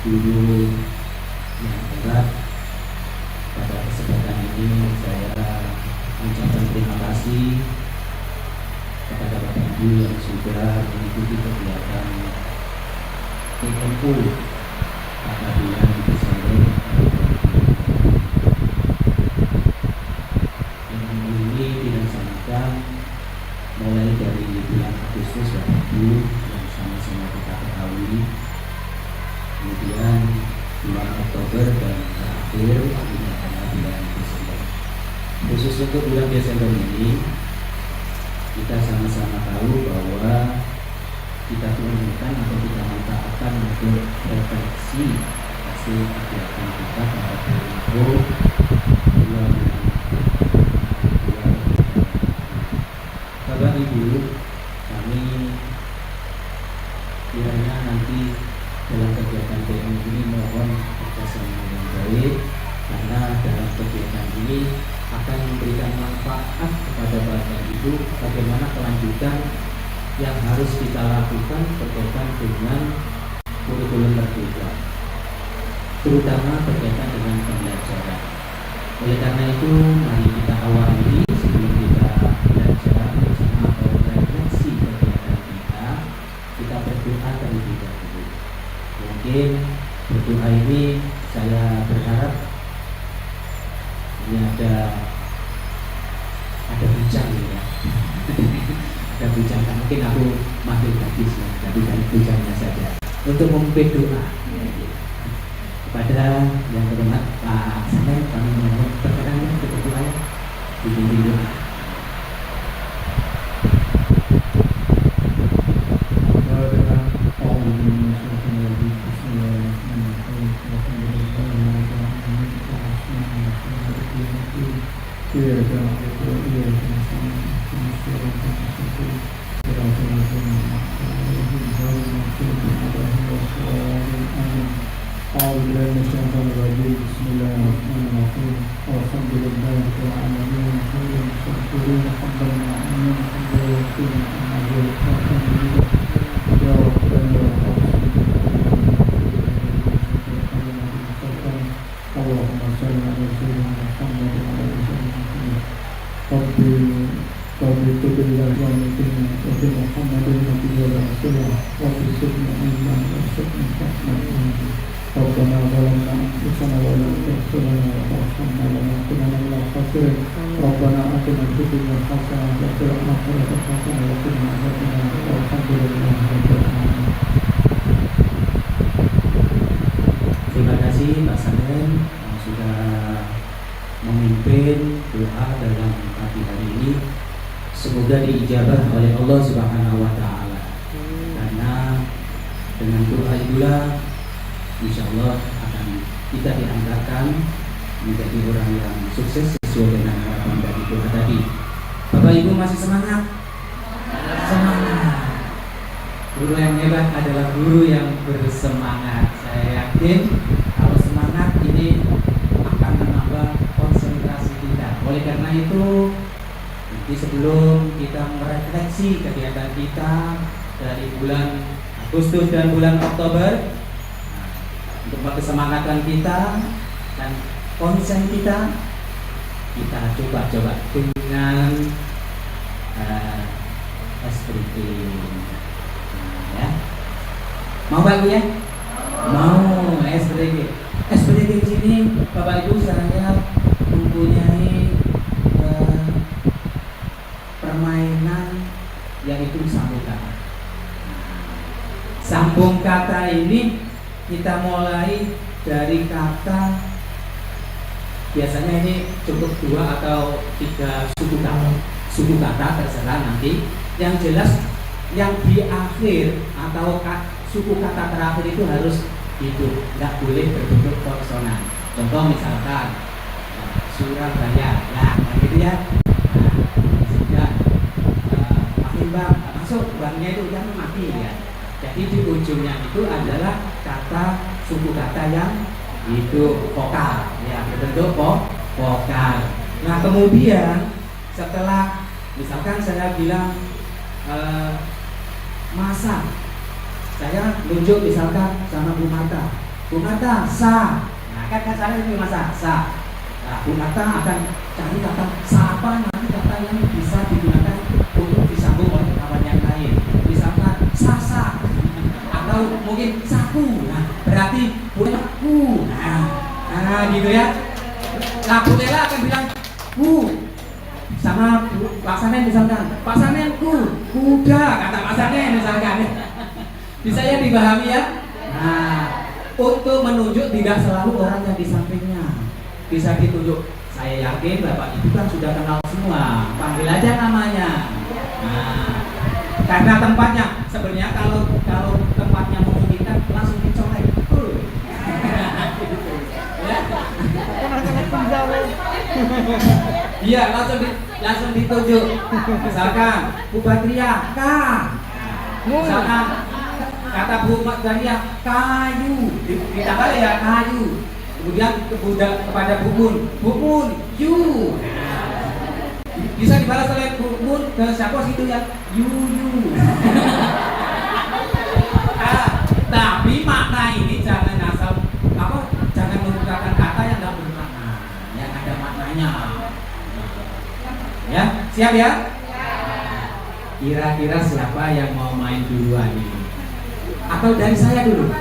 guru yang hebat. Pada kesempatan ini saya mengucapkan terima kasih kepada Bapak Ibu yang sudah mengikuti kegiatan TMU pada bulan Desember. TMU ini dilaksanakan mulai dari bulan Agustus Bapak Ibu yang sama-sama kita ketahui, kemudian bulan Oktober dan terakhir ini adalah bulan Desember. Khusus untuk bulan Desember ini kita sama-sama tahu bahwa kita perlukan atau kita manfaatkan untuk refleksi hasil kegiatan kita pada bulan itu bulan. Bapak Ibu, kami kiranya nanti dalam kegiatan PM ini mohon kerjasama yang baik, karena dalam kegiatan ini akan memberikan manfaat kepada Bapak Ibu bagaimana kelanjutan yang harus kita lakukan berkaitan dengan kurikulum merdeka, terutama berkaitan dengan pembelajaran. Oleh karena itu, mari kita awali sebelum kita belajar bersama atau refleksi kegiatan kita berdoa terlebih dahulu. Mungkin berdoa ini saya berharap ini ada bujang ya. Ada bujang, mungkin aku makin gadis ya, tapi dari bujangnya saja untuk memimpin doa kepada yang terhormat Pak Samen. Kami mohon berkenan untuk berdoa ya, dipimpin doa. Terima kasih Pak Samen yang sudah memimpin doa dalam pagi hari ini. Semoga diijabah oleh Allah Subhanahu wa Ta'ala, karena dengan doa itulah insya Allah akan kita diantarkan menjadi orang yang sukses sesuai dengan harapan dari doa tadi. Bapak Ibu masih semangat? Semangat. Guru yang hebat adalah guru yang bersemangat. Saya yakin kalau semangat ini akan menambah konsentrasi kita. Oleh karena itu, nanti sebelum kita merefleksi kegiatan kita dari bulan Agustus dan bulan Oktober, untuk kesemangatan kita dan konsen kita coba dengan SPDG. Ya. Mau Pak Ibu ya? Mau SPDG. SPDG di sini Bapak Ibu saya mempunyai permainan yaitu sambung kata. Sambung kata ini kita mulai dari kata, biasanya ini cukup 2 atau 3 suku kata terserah nanti. Yang jelas yang di akhir atau suku kata terakhir itu harus hidup, nggak boleh berbentuk konsonan. Contoh misalkan Surabaya, nah gitu ya. Sudah makin bang masuk bangnya itu yang mati ya. Jadi di ujungnya itu adalah kata suku kata yang hidup, vokal ya, berbentuk vokal. Nah kemudian setelah misalkan saya bilang masa, saya nunjuk misalkan sama Bu Marta, Bung Atta, sa. Nah, kan saya ini masa sa. Nah, Bung Atta akan cari kata sa apa nanti kata yang bisa digunakan untuk disambung oleh kawan yang lain. Misalkan sasa atau mungkin saku. Nah, berarti punya ku. Nah, gitu ya. Nah, Bu Lela akan bilang ku sama Pak Sanen misalkan, Pak Sanenku kuda, kata Pak Sanen misalkan. Bisa ya dipahami ya. Nah, untuk menunjuk tidak selalu orang yang di sampingnya. Bisa ditunjuk. Saya yakin Bapak Ibu kan sudah kenal semua. Panggil aja namanya. Nah, karena tempatnya sebenarnya kalau tempatnya memungkinkan langsung dicolek. Iya, langsung ditunjuk. Misalkan Bu Badriah, Kak. Misalkan kata Bu Badriah, kayu. Ditambah ya kayu. Kemudian kepada Bu Mun, you. Bisa dibalas oleh Bu Mun ke siapa situ ya? You. Tapi makna ini jangan asal jangan menggunakan kata yang tidak bermakna, yang ada maknanya. Ya, siap ya? Kira-kira siapa yang mau main duluan ini? Atau dari saya dulu?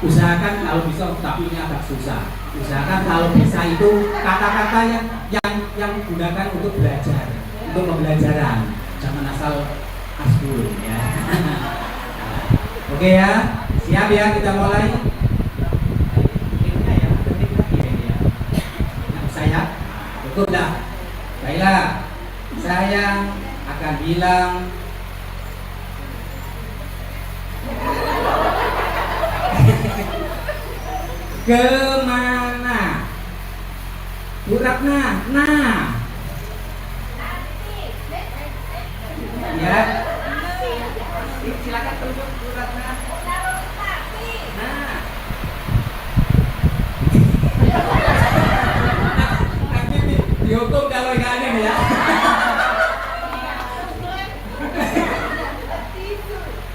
Usahakan kalau bisa, tapi ini agak susah. Usahakan kalau bisa itu kata-kata yang digunakan untuk belajar, untuk pembelajaran. Jangan asal asbul ya. Oke ya, siap ya, kita mulai. Saya cukup dah. Baiklah, saya akan bilang kemana? Bu Ratna, nah. Ya. Silakan tunjuk Bu Ratna. Nah. Nanti dihukum kalau nggak ada ya.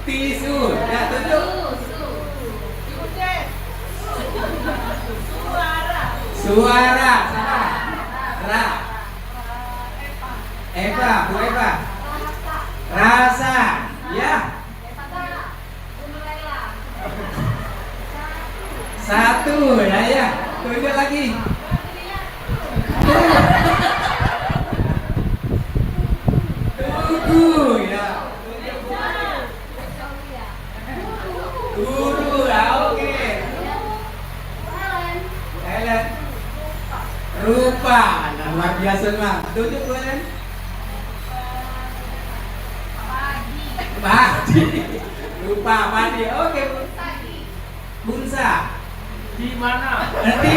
Tisu. Ya, tunjuk. Suara. Ra. Eva, Bu Eva. Rasa. Ya. Satu ya. Tunjuk lagi. Tugu ya. Guru ya, oke. Ellen. Rupa. Nah, luar biasa mah. Tunjuk Bu Ellen. Padi. Rupa padi. Oke, Bu. Bunsa. Di mana? Oke.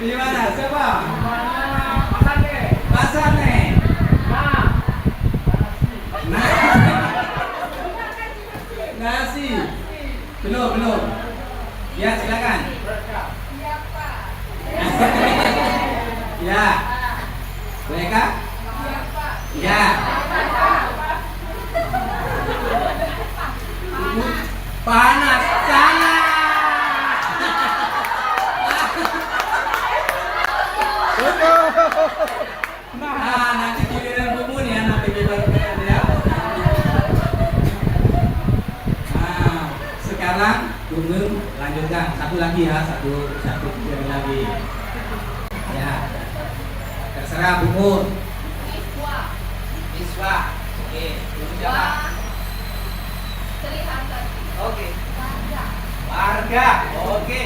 Di mana? Siapa? Pasane. Nasi. Belum. Ya, silakan. Ya. Boleh Kak? Ya. Panas sana. Nah, nanti giliran Bu Mun ya, nanti kita ya. Nah, sekarang Bu Mun lanjutkan satu lagi ya, satu lagi. Ya. Terserah Bu Mun. Iswa. Oke, belum jawab. Oke. Warga. Oke.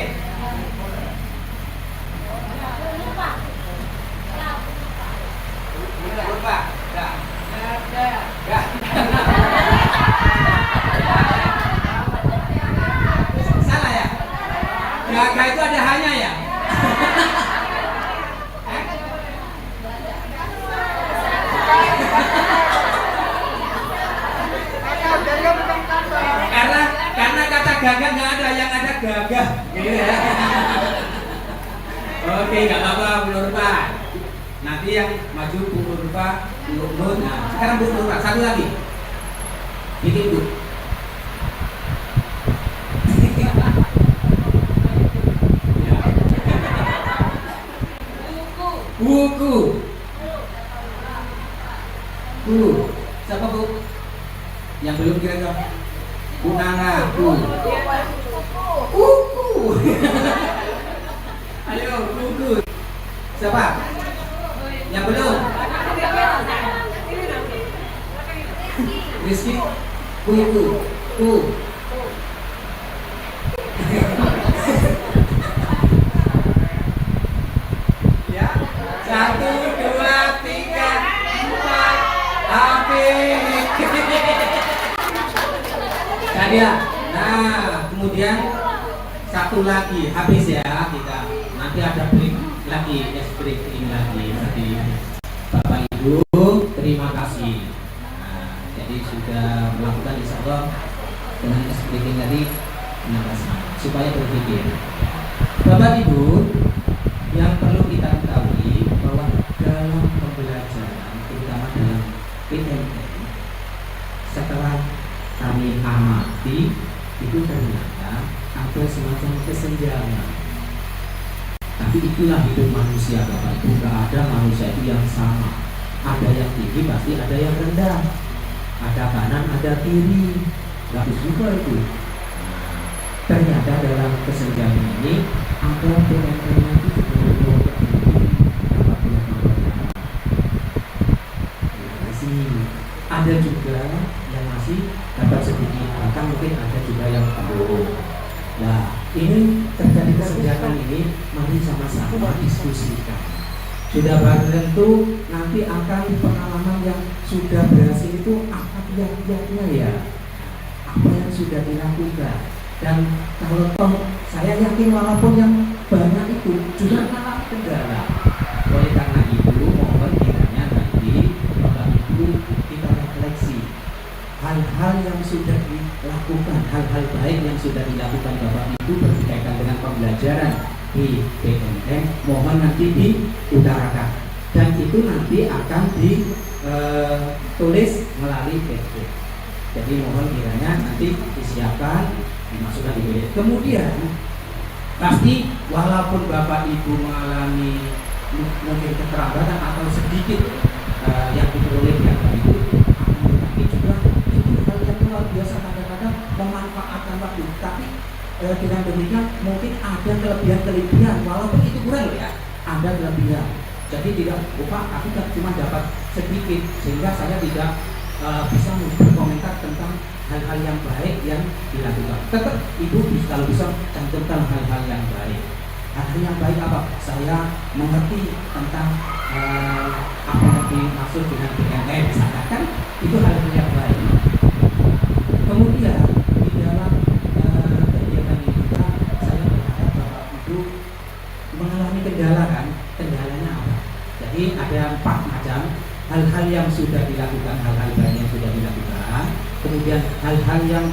Lupa. Enggak. Salah ya? Gaga itu ada hanya ya? Karena kata gagah nggak ada, yang ada gagah gitu ya. Oke, nggak apa-apa Bu Nurpa. Nanti yang maju Bu Nurpa, Bu Nur. Nah, sekarang Bu Nurpa, satu lagi. Bikin Bu. Yang belum kira-kira kunanga, kuku. Ayo, kuku. Siapa? Yang belum? Rizky, ku. Ya, 1, 2, 3, 4, habis. Nadia. Nah, kemudian satu lagi habis ya kita. Nanti ada break lagi, break ini lagi. Nanti Bapak Ibu terima kasih. Nah, jadi sudah melakukan insya Allah dengan breaking tadi supaya berpikir. Bapak Ibu, yang perlu kita ketahui bahwa dalam pembelajaran, terutama dalam PTN, setelah kami amati itu ternyata ada semacam kesenjangan. Tapi itulah hidup manusia, Bapak Ibu. Gak ada manusia itu yang sama. Ada yang tinggi, pasti ada yang rendah. Ada kanan, ada kiri. Gak juga itu. Ternyata dalam kesenjangan ini ada PNN-nya itu ada juga yang masih dapat sedikit, bahkan mungkin ada juga yang belum. Nah, ini terjadi kesenjangan ini, mari sama-sama diskusikan. Sudah bareng tentu nanti akan pengalaman yang sudah berhasil itu apa kiat-kiatnya ya, apa yang sudah dilakukan. Dan kalau toh saya yakin walaupun yang banyak itu juga mengalami kendala. Oleh karena itu mohon kiranya nanti Bapak Ibu kita refleksi hal-hal yang sudah dilakukan, hal-hal baik yang sudah dilakukan Bapak Ibu berkaitan dengan pembelajaran di PNN, mohon nanti diutarakan dan itu nanti akan ditulis melalui Facebook. Jadi mohon kiranya nanti disiapkan, dimasukkan di PDF. Kemudian pasti walaupun Bapak Ibu mengalami mungkin keterlambatan atau sedikit yang diperoleh Bapak Ibu, tapi juga itu hal yang luar biasa, kadang-kadang memanfaatkan waktu. Tapi dengan demikian mungkin ada kelebihan walaupun itu kurang ya, ada kelebihan. Jadi tidak lupa, aku cuma dapat sedikit sehingga saya tidak bisa berkomentar tentang hal-hal yang baik yang dilakukan. Tetap Ibu kalau bisa cantumkan hal-hal yang baik. Hal-hal yang baik apa? Saya mengerti tentang apa yang dimaksud dengan PNN, misalkan kan itu hal-hal yang baik. Kemudian di dalam kegiatan ini juga saya berharap Bapak Ibu mengalami kendala kan? Kendalanya apa? Jadi ada 4 macam hal-hal yang sudah dilakukan, hal-hal baik yang sudah dilakukan. Kemudian hal-hal yang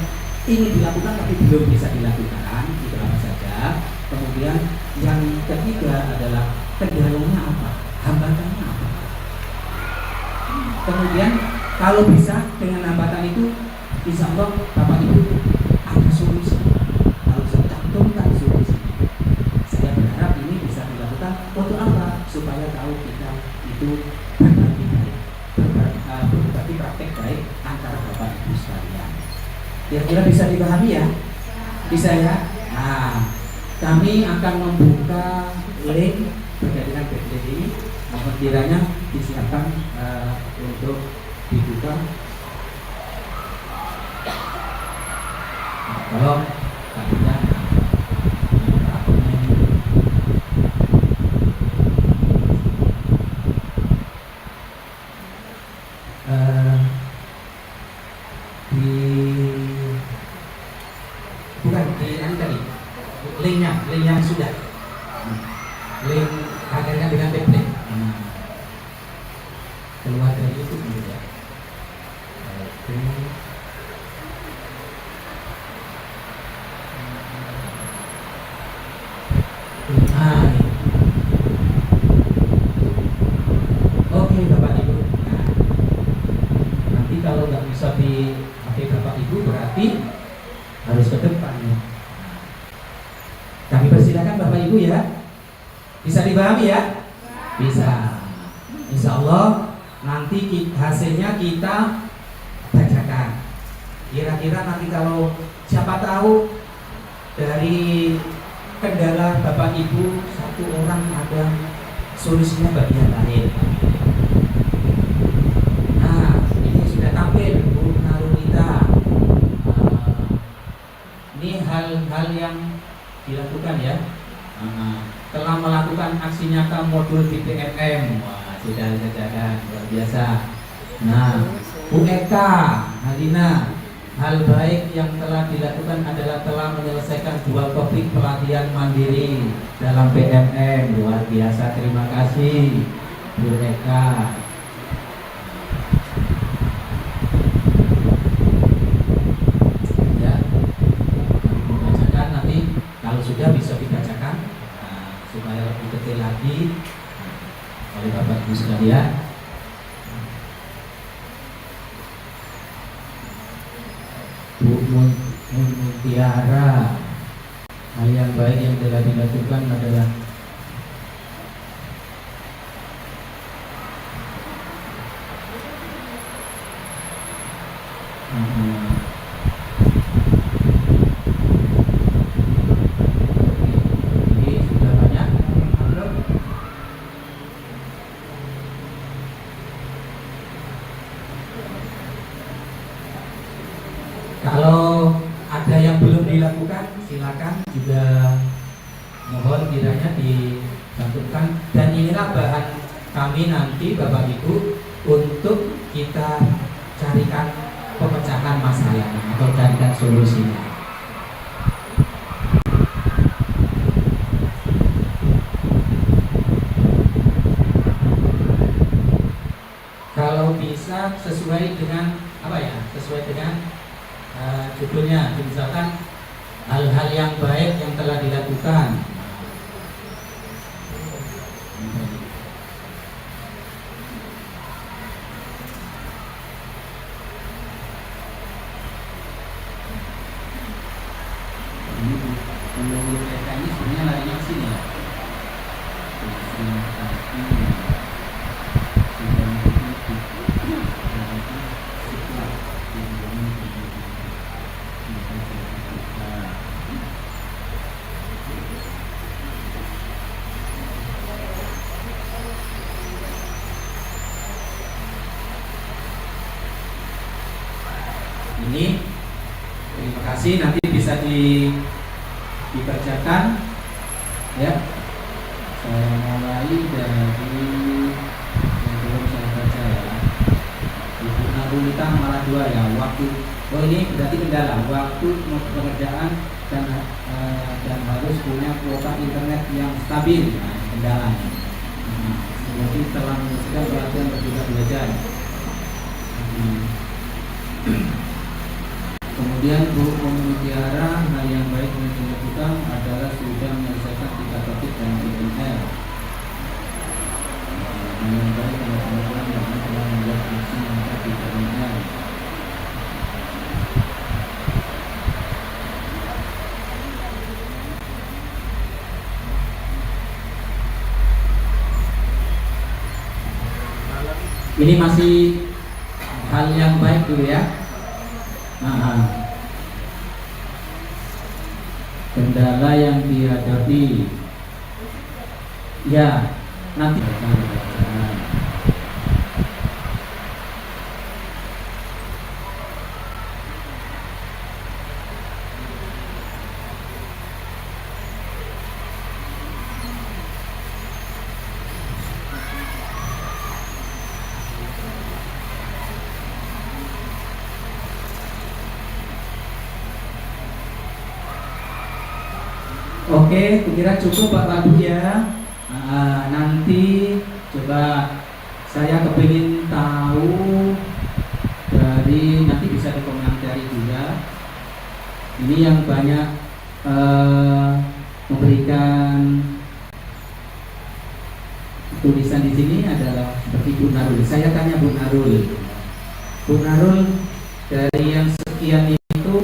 ingin dilakukan tapi belum bisa dilakukan, itu apa saja. Kemudian yang ketiga adalah kendalanya apa, hambatannya apa. Kemudian kalau bisa dengan hambatan itu, insya Allah Bapak Ibu ada solusi. Kalau saya cantumkan solusi, saya berharap ini bisa dilakukan untuk apa? Supaya tahu kita itu berbagi baik, berbagi praktek baik antara Bapak Ibu sekalian. Kira-kira bisa dipahami ya? Bisa ya? Nah, kami akan membuka link berkaitan dengan background ini. Mohon kiranya disiapkan untuk dibuka. Kalau tadinya linknya sudah link akhirnya dengan template keluar dari YouTube juga. Oke. Oke Bapak Ibu. Nah, nanti kalau nggak bisa di HP Bapak Ibu berarti harus ke depan. Kami persilakan Bapak Ibu ya. Bisa dipahami ya? Bisa. Insya Allah nanti hasilnya kita bacakan. kira-kira nanti kalau siapa tahu dari kendala Bapak Ibu satu orang ada solusinya bagian lain. Nah, ini sudah tampil Bu Narulita. Ini hal-hal yang dilakukan ya. Telah melakukan aksi nyata modul BPMM. Wah, sudah kejadian luar biasa. Nah, Bu Eka Halina, hal baik yang telah dilakukan adalah telah menyelesaikan 2 topik pelatihan mandiri dalam PMM. Luar biasa, terima kasih Bu Eka. Ya, dibacakan nanti kalau sudah bisa dibacakan supaya lebih detail lagi oleh Bapak Ibu sekalian. Bu Mutiara, hal yang baik yang telah dilakukan adalah ini sudah banyak. Kalau ada yang belum dilakukan, silakan juga mohon kiranya dibantukan. Dan inilah bahan kami nanti Bapak Ibu untuk kita carikan pemecahan masalahnya atau carikan solusinya. Kalau bisa sesuai dengan apa ya? Sesuai dengan judulnya, misalkan hal-hal yang baik yang telah dilakukan. Ini sebenarnya larinya sini ya. Ini terima kasih, nanti bisa dibacakan ya. Saya mulai dari yang belum saya baca ya. Ibu Narulita malah 2 ya. Waktu, oh ini berarti kendala waktu pekerjaan dan harus punya kuota internet yang stabil. Nah, kendalanya. Jadi telah menyelesaikan pelatihan berbeda belajar. Kemudian Bu Mutiara, hal yang baik yang dilakukan adalah sudah menyelesaikan 3 topik dalam PNL. Hal yang baik yang dilakukan karena telah membuat aksi nyata di PNL. Ini masih hal yang baik dulu ya. Kendala yang dihadapi ya nanti Oke, kira cukup Pak Babu ya. Nanti coba saya kepingin tahu dari, nanti bisa dikomentari juga. Ini yang banyak memberikan tulisan di sini adalah seperti Bu Narul. Saya tanya Bu Narul, dari yang sekian itu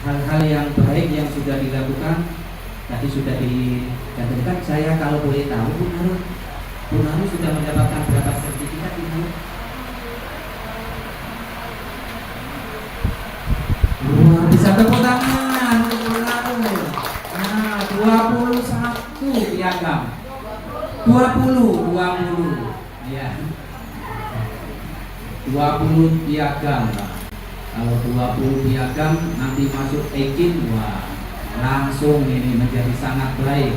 hal-hal yang baik yang sudah dilakukan tadi sudah dicantumkan. Saya kalau boleh tahu Bu Narul sudah mendapatkan berapa sertifikat Bu Narul? Bisa tepuk tangan untuk Bung Arul. Nah, 21 piagam. 20. Ya. 20 piagam. Kalau 20 piagam nanti masuk Ekin, wah, langsung ini menjadi sangat baik.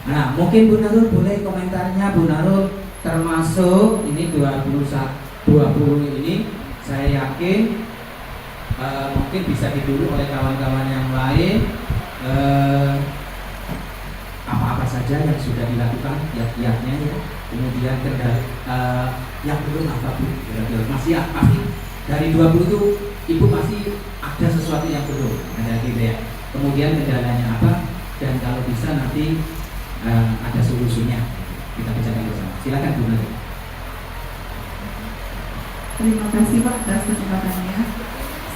Nah, mungkin Bu Narul boleh komentarnya. Bu Narul termasuk ini 20 ini saya yakin mungkin bisa ditiru oleh kawan-kawan yang lain. Apa-apa saja yang sudah dilakukan kiat-kiatnya ya. Kemudian yang belum apa Bu? Masih pasti dari 20 itu Ibu masih ada sesuatu yang belum, ada gitu ya. Kemudian kendalanya apa? Dan kalau bisa nanti ada solusinya. Kita bicarakan bersama. Silakan Bu Narul. Terima kasih Pak atas kesempatannya.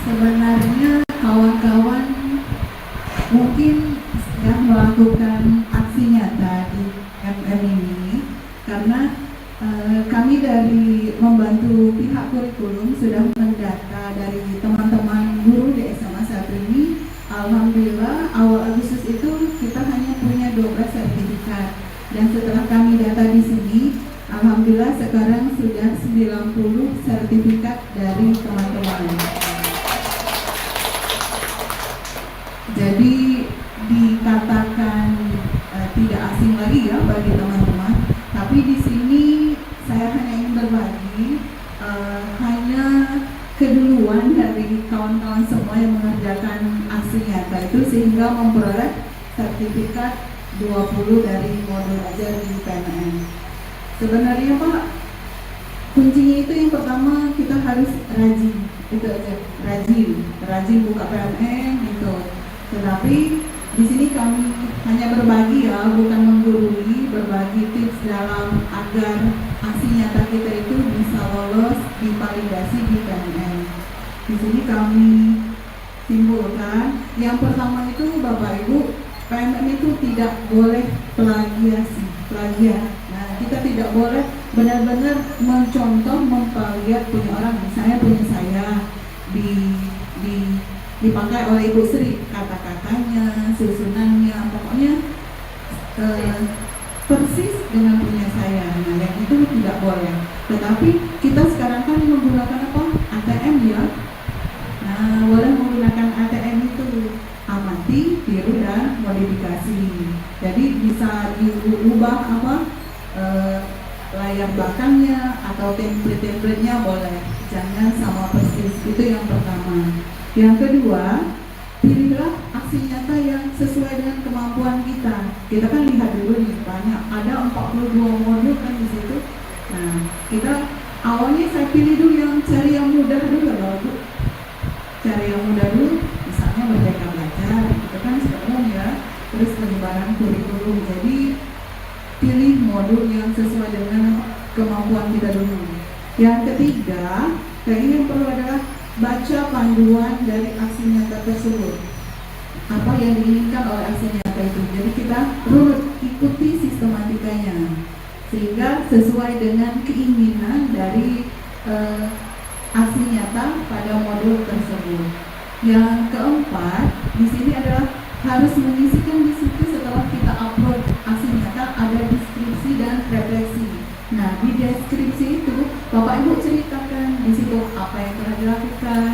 Sebenarnya kawan-kawan mungkin sudah melakukan aksi nyata di MM ini karena kami dari membantu pihak kurikulum sudah mendata dari teman-teman guru di SMA 1 ini. Alhamdulillah awal Agustus itu kita hanya punya 12 sertifikat, dan setelah kami data di sini, alhamdulillah sekarang sudah 90 sertifikat dari teman-teman. Jadi dikatakan tidak asing lagi ya bagi teman-teman. Tapi di sini saya hanya ingin berbagi hanya keduluan dari kawan-kawan semua yang mengerjakan aksi nyata itu sehingga memperoleh sertifikat 20 dari modul ajar di PNM. Sebenarnya Pak, kuncinya itu yang pertama kita harus rajin, itu aja, rajin buka PNM gitu. Tetapi di sini kami hanya berbagi ya, bukan menggurui, berbagi tips dalam agar aksi nyata kita itu bisa lolos divalidasi di PNM. Di sini kami simpulkan, yang pertama itu Bapak Ibu, PNM itu tidak boleh plagiat. Nah, kita tidak boleh benar-benar mencontoh, memplagiat punya orang. Misalnya punya saya dipakai oleh Ibu Sri, kata-katanya, susunannya, pokoknya persis dengan punya saya. Nah, yang itu tidak boleh. Tetapi kita sekarang kan menggunakan apa? ATM ya. Nah, boleh menggunakan ATM itu, amati, tiru, dan modifikasi. Jadi bisa diubah apa? Layar belakangnya atau template-nya boleh, jangan sama persis. Itu yang pertama. Yang kedua, pilihlah aksi nyata yang sesuai dengan kemampuan kita. Kita kan lihat dulu nih, banyak, ada 42 modul kan di situ. Nah, kita awalnya saya pilih dulu cari yang mudah dulu loh Bu. Cari yang mudah dulu, misalnya Merdeka Belajar, itu kan umum ya. Terus penyebaran kurikulum. Jadi pilih modul yang sesuai dengan kemampuan kita dulu. Yang ketiga, yang perlu adalah baca panduan dari aksi nyata tersebut. Apa yang diinginkan oleh aksi nyata itu. Jadi kita ikuti sistematikanya sehingga sesuai dengan keinginan dari aksi nyata pada modul tersebut. Yang keempat, di sini adalah harus mengisikan di situ setelah kita upload aksi nyata ada deskripsi dan refleksi. Nah, di deskripsi itu Bapak Ibu ceritakan di situ apa yang telah dilakukan,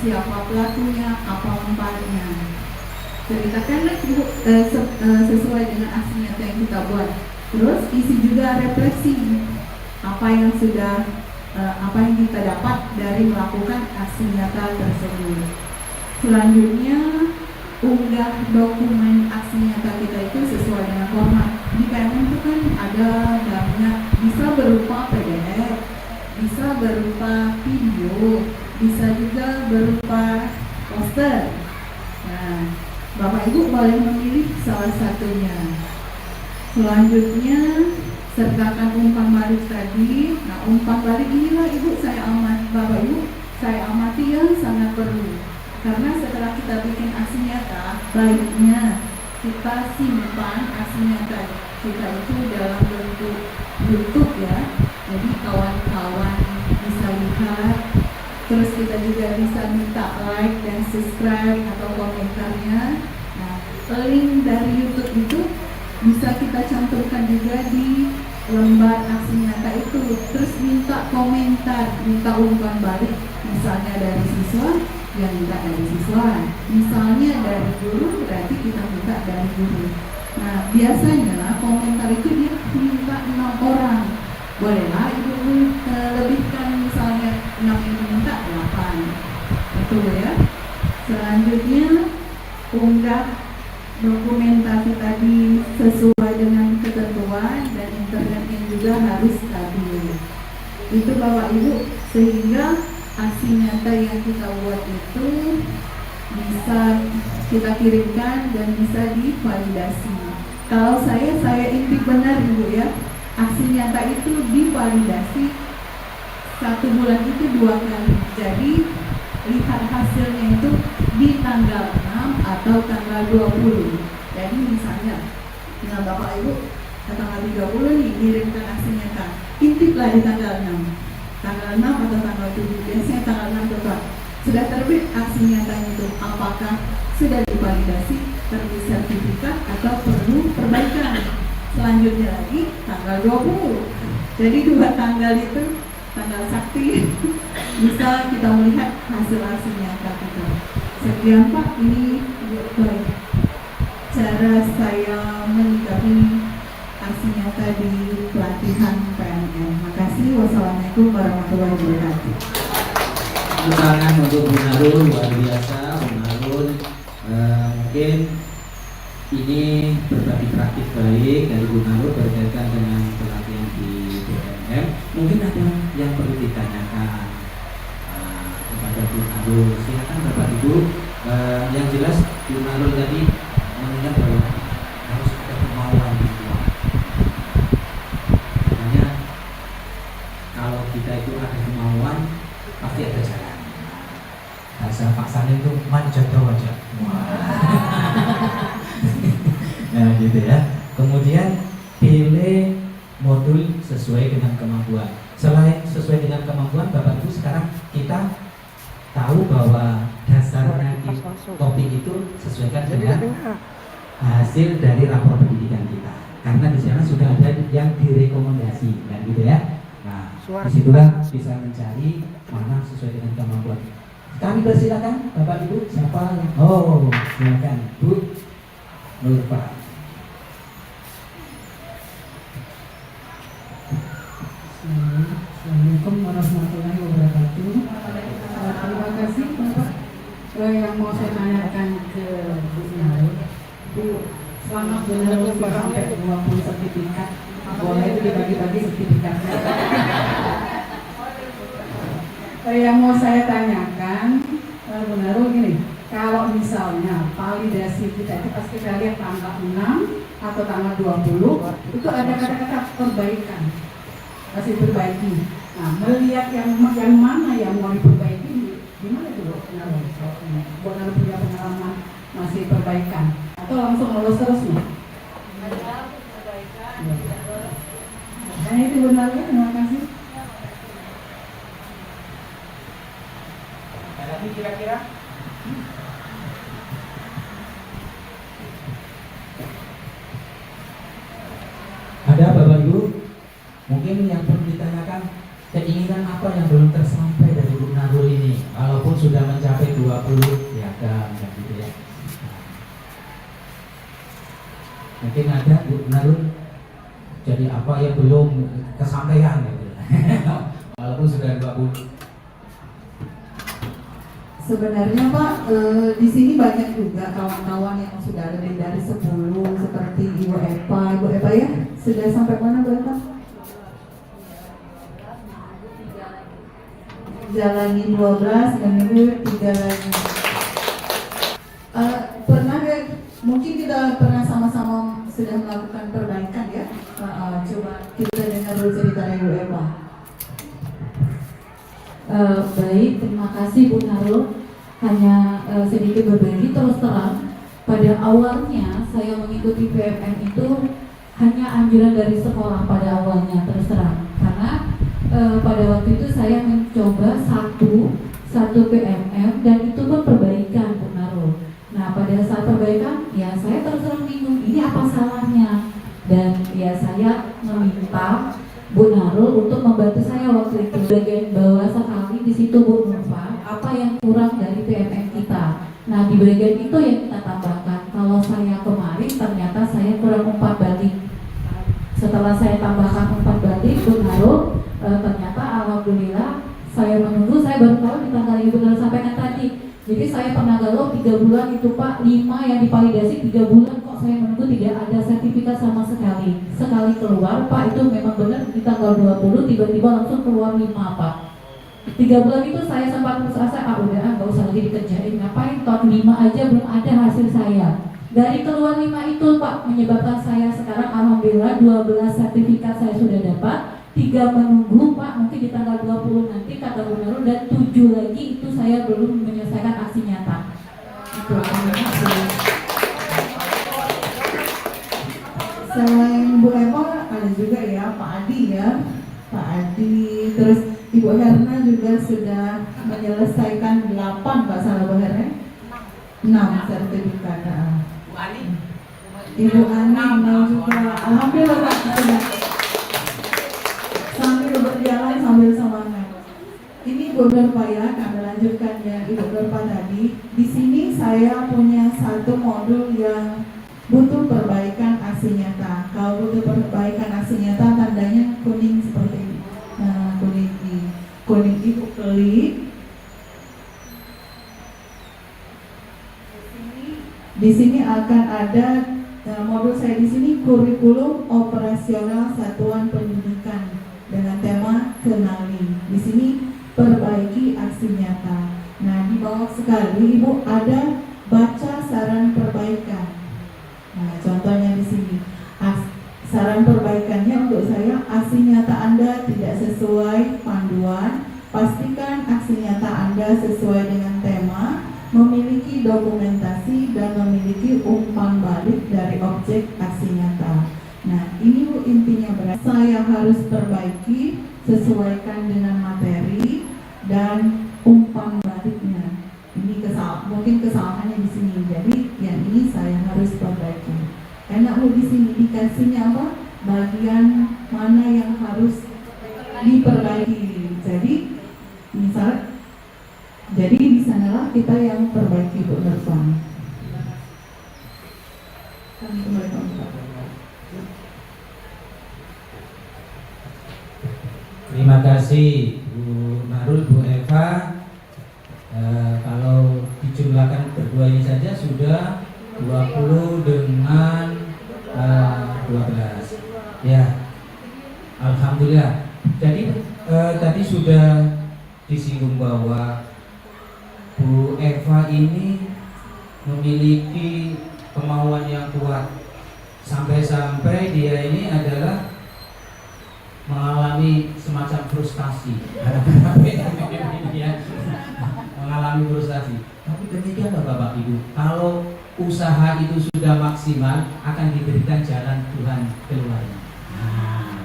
siapa pelakunya, apa manfaatnya. Ceritakanlah Ibu sesuai dengan aksi nyata yang kita buat. Terus isi juga refleksi apa yang kita dapat dari melakukan aksi nyata tersebut. Selanjutnya, unggah dokumen aksi nyata kita itu sesuai dengan format. Di PNM itu kan ada banyak, bisa berupa PDF, bisa berupa video, bisa juga berupa poster. Nah, Bapak Ibu boleh memilih salah satunya. Selanjutnya, sertakan umpan balik tadi. Nah, umpan balik inilah Bapak Ibu, saya amati yang sangat perlu. Karena setelah kita bikin aksi nyata, baiknya kita simpan aksi nyata kita itu dalam bentuk YouTube ya. Jadi kawan-kawan bisa lihat Terus kita juga bisa minta like dan subscribe atau komentarnya. Nah, link dari YouTube itu bisa kita cantumkan juga di lembar aksi nyata itu. Terus minta komentar, minta umpan balik, misalnya dari siswa, yang minta dari siswa. Misalnya dari guru, berarti kita minta dari guru. Nah, biasanya komentar itu dia minta 6 orang. Bolehlah ibu lebihkan, misalnya 6 ini minta 8. Betul ya. Selanjutnya unggah dokumentasi tadi sesuai dengan ketentuan dan internetnya juga harus stabil. Itu Bapak Ibu, sehingga aksi nyata yang kita buat itu bisa kita kirimkan dan bisa divalidasi. Kalau saya intip benar Ibu ya, aksi nyata itu divalidasi 1 bulan itu 2 kali. Jadi lihat hasilnya itu di tanggal 6 atau tanggal 20. Jadi misalnya dengan Bapak Ibu tanggal 30 nih kirimkan aksi nyata, intiplah di tanggal 6. Tanggal 6 atau tanggal 7, biasanya tanggal 6 tepat. Sudah terbit aksi nyatanya itu, apakah sudah divalidasi, terbit sertifikat atau perlu perbaikan. Selanjutnya lagi tanggal 20. Jadi 2 tanggal itu tanggal sakti bisa kita melihat hasil aksi nyata kita. Sekian Pak, ini baik cara saya menyikapi aksi nyata di pelatihan PNM. Makasih. Wassalamualaikum warahmatullahi wabarakatuh. Tepuk tangan untuk Bu Narul, luar biasa Bu Narul. Mungkin ini berbagi praktik baik dari Bu Narul berkaitan dengan pelatihan di PNM. Mungkin ada yang perlu ditanyakan kepada Bu Narul. Silakan Bapak Ibu. Yang jelas Bu Narul tadi mengingat bahwa harus ada kemauan virtual. Makanya kalau kita itu ada kemauan, pasti ada jalan. Bahasa paksanya itu manjodoh aja. Nah gitu ya. Kemudian pilih modul sesuai dengan kemampuan. Selain sesuai dengan kemampuan, Bapak Ibu, sekarang kita tahu bahwa dasarnya di topik itu sesuaikan dengan hasil dari rapor pendidikan kita. Karena di sana sudah ada yang direkomendasi, kan gitu ya. Nah, disitulah bisa mencari mana sesuai dengan kemampuan. Kami persilakan Bapak Ibu, siapa yang silakan Bu Nurfa. Assalamualaikum warahmatullahi wabarakatuh. Terima kasih Bapak. Yang mau saya tanyakan ke Bu Narul, Bu, selama Bu Narul sampai 20 sertifikat, boleh itu dibagi-bagi sertifikatnya. Yang mau saya tanyakan, Bu Narul gini, kalau misalnya validasi kita itu pas kita lihat tanggal 6 atau tanggal 20, itu ada kata-kata perbaikan, masih perbaiki. Nah, melihat yang mana yang mau diperbaiki, gimana itu Bu Narul? Bu Narul punya pengalaman masih perbaikan atau langsung lulus terus nih? Ada perbaikan. Nah itu Bu Narul, terima kasih. Tapi kira-kira ada Bapak Ibu mungkin yang perlu ditanyakan, keinginan apa yang belum tersampai dari Bu Narul ini, walaupun sudah mencapai 20 piagam gitu ya. Mungkin ada Bu Narul, jadi apa yang belum kesampaian gitu. Walaupun sudah 20. Sebenarnya Pak, di sini banyak juga kawan-kawan yang sudah lebih dari 10, seperti Ibu Epa ya, sudah sampai mana Bu Epa? Jalani 12 dan Ibu 3 lagi. Pernah ya, mungkin kita pernah sama-sama sudah melakukan perbaikan ya. Coba kita dengar dulu cerita Ibu Epa. Baik, terima kasih Bu Narul. Hanya sedikit berbagi, terus terang pada awalnya saya mengikuti PMN itu hanya anjuran dari sekolah pada awalnya, terus terang karena pada waktu itu saya mencoba satu PMM dan itu pun perbaikan Bu Narul. Nah pada saat perbaikan ya saya terus terang bingung ini apa salahnya, dan ya saya meminta Bu Narul untuk membantu saya waktu itu. Bagian bawah sekali di situ Bu Nurfa, apa yang kurang dari PMM kita. Nah di bagian itu yang kita tambahkan. Kalau saya kemarin ternyata saya kurang umpat balik. Setelah saya tambahkan umpat balik Bu Narul, ternyata alhamdulillah saya menunggu, saya baru tahu di tanggal Ibu Narul sampaikan tadi. Jadi saya pernah galau 3 bulan itu Pak, 5 yang divalidasi 3 bulan kok saya menunggu tidak ada sertifikat sama sekali. Sekali keluar Pak itu memang benar di tanggal 20 tiba-tiba langsung keluar 5 Pak. 3 bulan itu saya sempat putus asa, udah nggak usah lagi dikerjain, ngapain tahun 5 aja belum ada hasil saya. Dari keluar 5 itu Pak menyebabkan saya sekarang alhamdulillah 12 sertifikat saya sudah dapat, 3 menunggu Pak, mungkin di tanggal 20 nanti kata Bu Narul, dan 7 lagi itu saya belum menyelesaikan aksi nyata. Itu Selain Bu Eva ada juga ya Pak Adi ya, Pak Adi, terus Ibu Herna juga sudah menyelesaikan 8 Pak salah Bu Herna, 6 sertifikat. Ibu Ani juga alhamdulillah Pak sudah sambil berjalan sambil semangat. Ini Bu Nurfa ya, kami lanjutkan ya Ibu Nurfa tadi. Di sini saya punya satu modul yang butuh perbaikan aksi nyata. Kalau butuh perbaikan aksi nyata tandanya kuning seperti ini. Nah, kuning Ibu klik. Di sini akan ada modul saya di sini kurikulum operasional satuan pendidikan dengan tema kenali. Di sini perbaiki aksi nyata. Nah, di bawah sekali Ibu ada baca saran perbaikan. Nah, contohnya di sini saran perbaikannya untuk saya, aksi nyata Anda tidak sesuai panduan, pastikan aksi nyata Anda sesuai dengan tema, memiliki dokumentasi dan memiliki umpan balik dari objek aksi nyata. Nah, ini Bu intinya berarti saya harus perbaiki, sesuaikan dengan materi dan umpan baliknya. Ini mungkin kesalahannya di sini. Jadi yang ini saya harus perbaiki. Enak Bu di sini dikasihnya apa? Bagian mana yang harus diperbaiki. Jadi misal, jadi di sanalah kita yang perbaiki Bu Nurfa. Kami kembali ke Pak. Terima kasih Bu Narul, Bu Eva. Kalau dijumlahkan berdua ini saja sudah 20 dengan 12. Ya, alhamdulillah. Jadi tadi sudah disinggung bahwa Bu Eva ini memiliki kemauan yang kuat. Sampai-sampai dia ini adalah mengalami semacam frustasi. Mengalami frustasi. Tapi demikianlah Bapak Ibu, kalau usaha itu sudah maksimal akan diberikan jalan Tuhan keluarnya. Nah,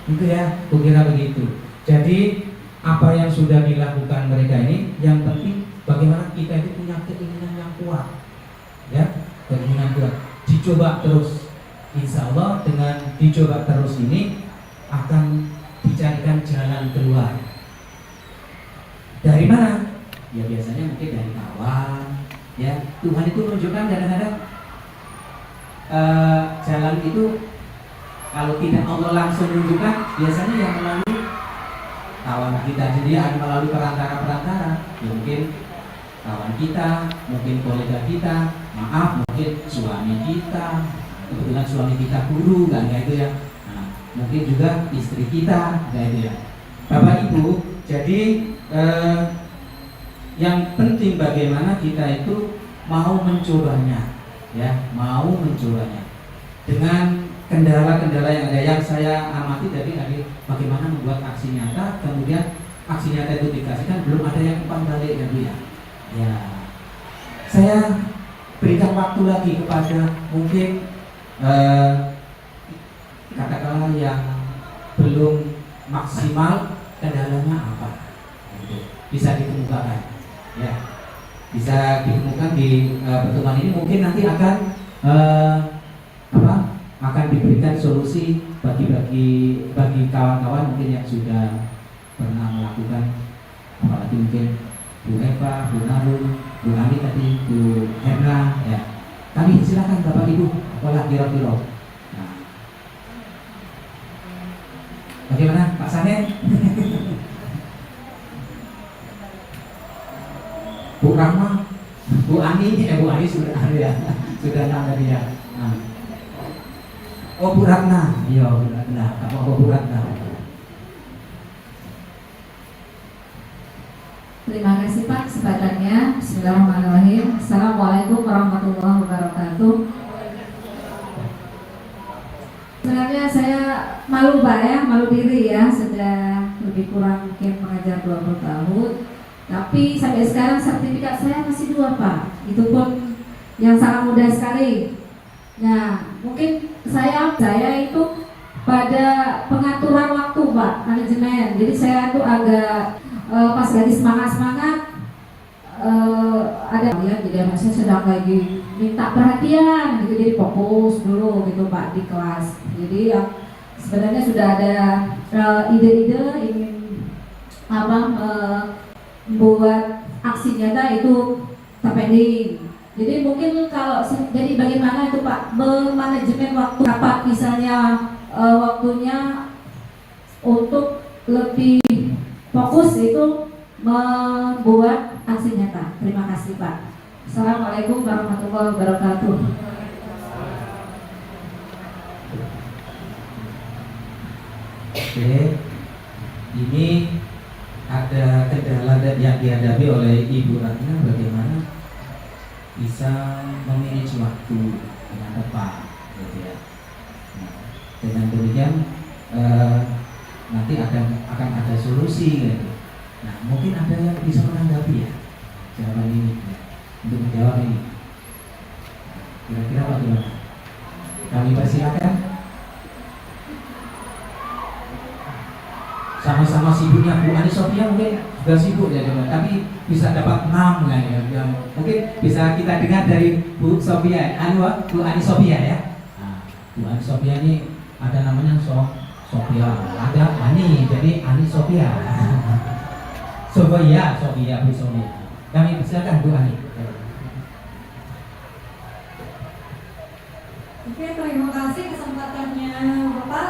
itu ya, kukira begitu. Jadi apa yang sudah dilakukan mereka ini, yang penting bagaimana kita itu punya keinginan yang kuat, ya, keinginan kuat. Dicoba terus, insya Allah dengan dicoba terus ini akan dicarikan jalan keluar. Dari mana? Ya biasanya mungkin dari kawan. Ya, Tuhan itu menunjukkan kadang-kadang jalan itu kalau tidak Allah langsung menunjukkan, biasanya yang melalui kawan kita sendiri, ada melalui perantara-perantara. Ya, mungkin kawan kita, mungkin kolega kita, maaf mungkin suami kita, kebetulan suami kita guru, kan kayak itu ya. Nah, mungkin juga istri kita, kayak itu ya. Bapak Ibu, jadi yang penting bagaimana kita itu mau mencobanya, ya, mau mencobanya dengan kendala-kendala yang ada. Yang saya amati tadi bagaimana membuat aksi nyata, kemudian aksi nyata itu dikasihkan, belum ada yang umpan balik ya Bu ya. Ya, saya berikan waktu lagi kepada mungkin katakanlah yang belum maksimal kendalanya apa, bisa dikemukakan. Ya, bisa ditemukan di pertemuan ini. Mungkin nanti akan akan diberikan solusi bagi kawan-kawan mungkin yang sudah pernah melakukan, apalagi mungkin Bu Eva, Bu Narun, Bu Ani tadi, Bu Herna, ya. Kami silakan Bapak Ibu, olah kira-kira. Nah, bagaimana Pak Sanen? Bu Rahma, Bu Ani sudah ada ya, sudah nama dia. Nah. Oh Bu Ratna, iya Bu Ratna, apa Bu Ratna? Terima kasih Pak kesempatannya. Bismillahirrahmanirrahim. Assalamualaikum warahmatullahi wabarakatuh. Sebenarnya saya malu Pak ya, malu diri ya, sudah lebih kurang mungkin mengajar 20 tahun. Tapi sampai sekarang sertifikat saya masih 2 Pak. Itu pun yang sangat mudah sekali. Nah, mungkin saya itu pada pengaturan waktu Pak, manajemen. Jadi saya tuh agak pas lagi semangat ada lihat jadi saya sedang lagi minta perhatian gitu, jadi fokus dulu gitu Pak di kelas. Jadi yang sebenarnya sudah ada ide-ide ingin membuat aksi nyata itu terpending. Jadi mungkin kalau jadi bagaimana itu Pak memanajemen waktu, apa misalnya waktunya untuk lebih fokus itu membuat aksi nyata. Terima kasih Pak. Assalamualaikum warahmatullahi wabarakatuh. Oke, ini ada kendala yang dihadapi oleh Ibu Ratna, bagaimana bisa memanage waktu dengan tepat, gitu ya. Nah, dengan demikian nanti akan ada solusi, gitu. Nah, mungkin ada yang bisa menanggapi ya jawaban ini, ya, untuk menjawab ini. Kira-kira bagaimana? Kami persilakan. Sama-sama sibuknya Bu Ani Sofia mungkin juga sibuk ya teman, tapi bisa dapat 6 kan ya. Mungkin bisa kita dengar dari Bu Sofia, Bu Ani Sofia ya. Nah, Bu Ani Sofia ini ada namanya Sofia, ada Ani, jadi Ani Sofia. Sofia Bu Sofia. Kami persilakan Bu Ani. Oke, terima kasih kesempatannya Bapak.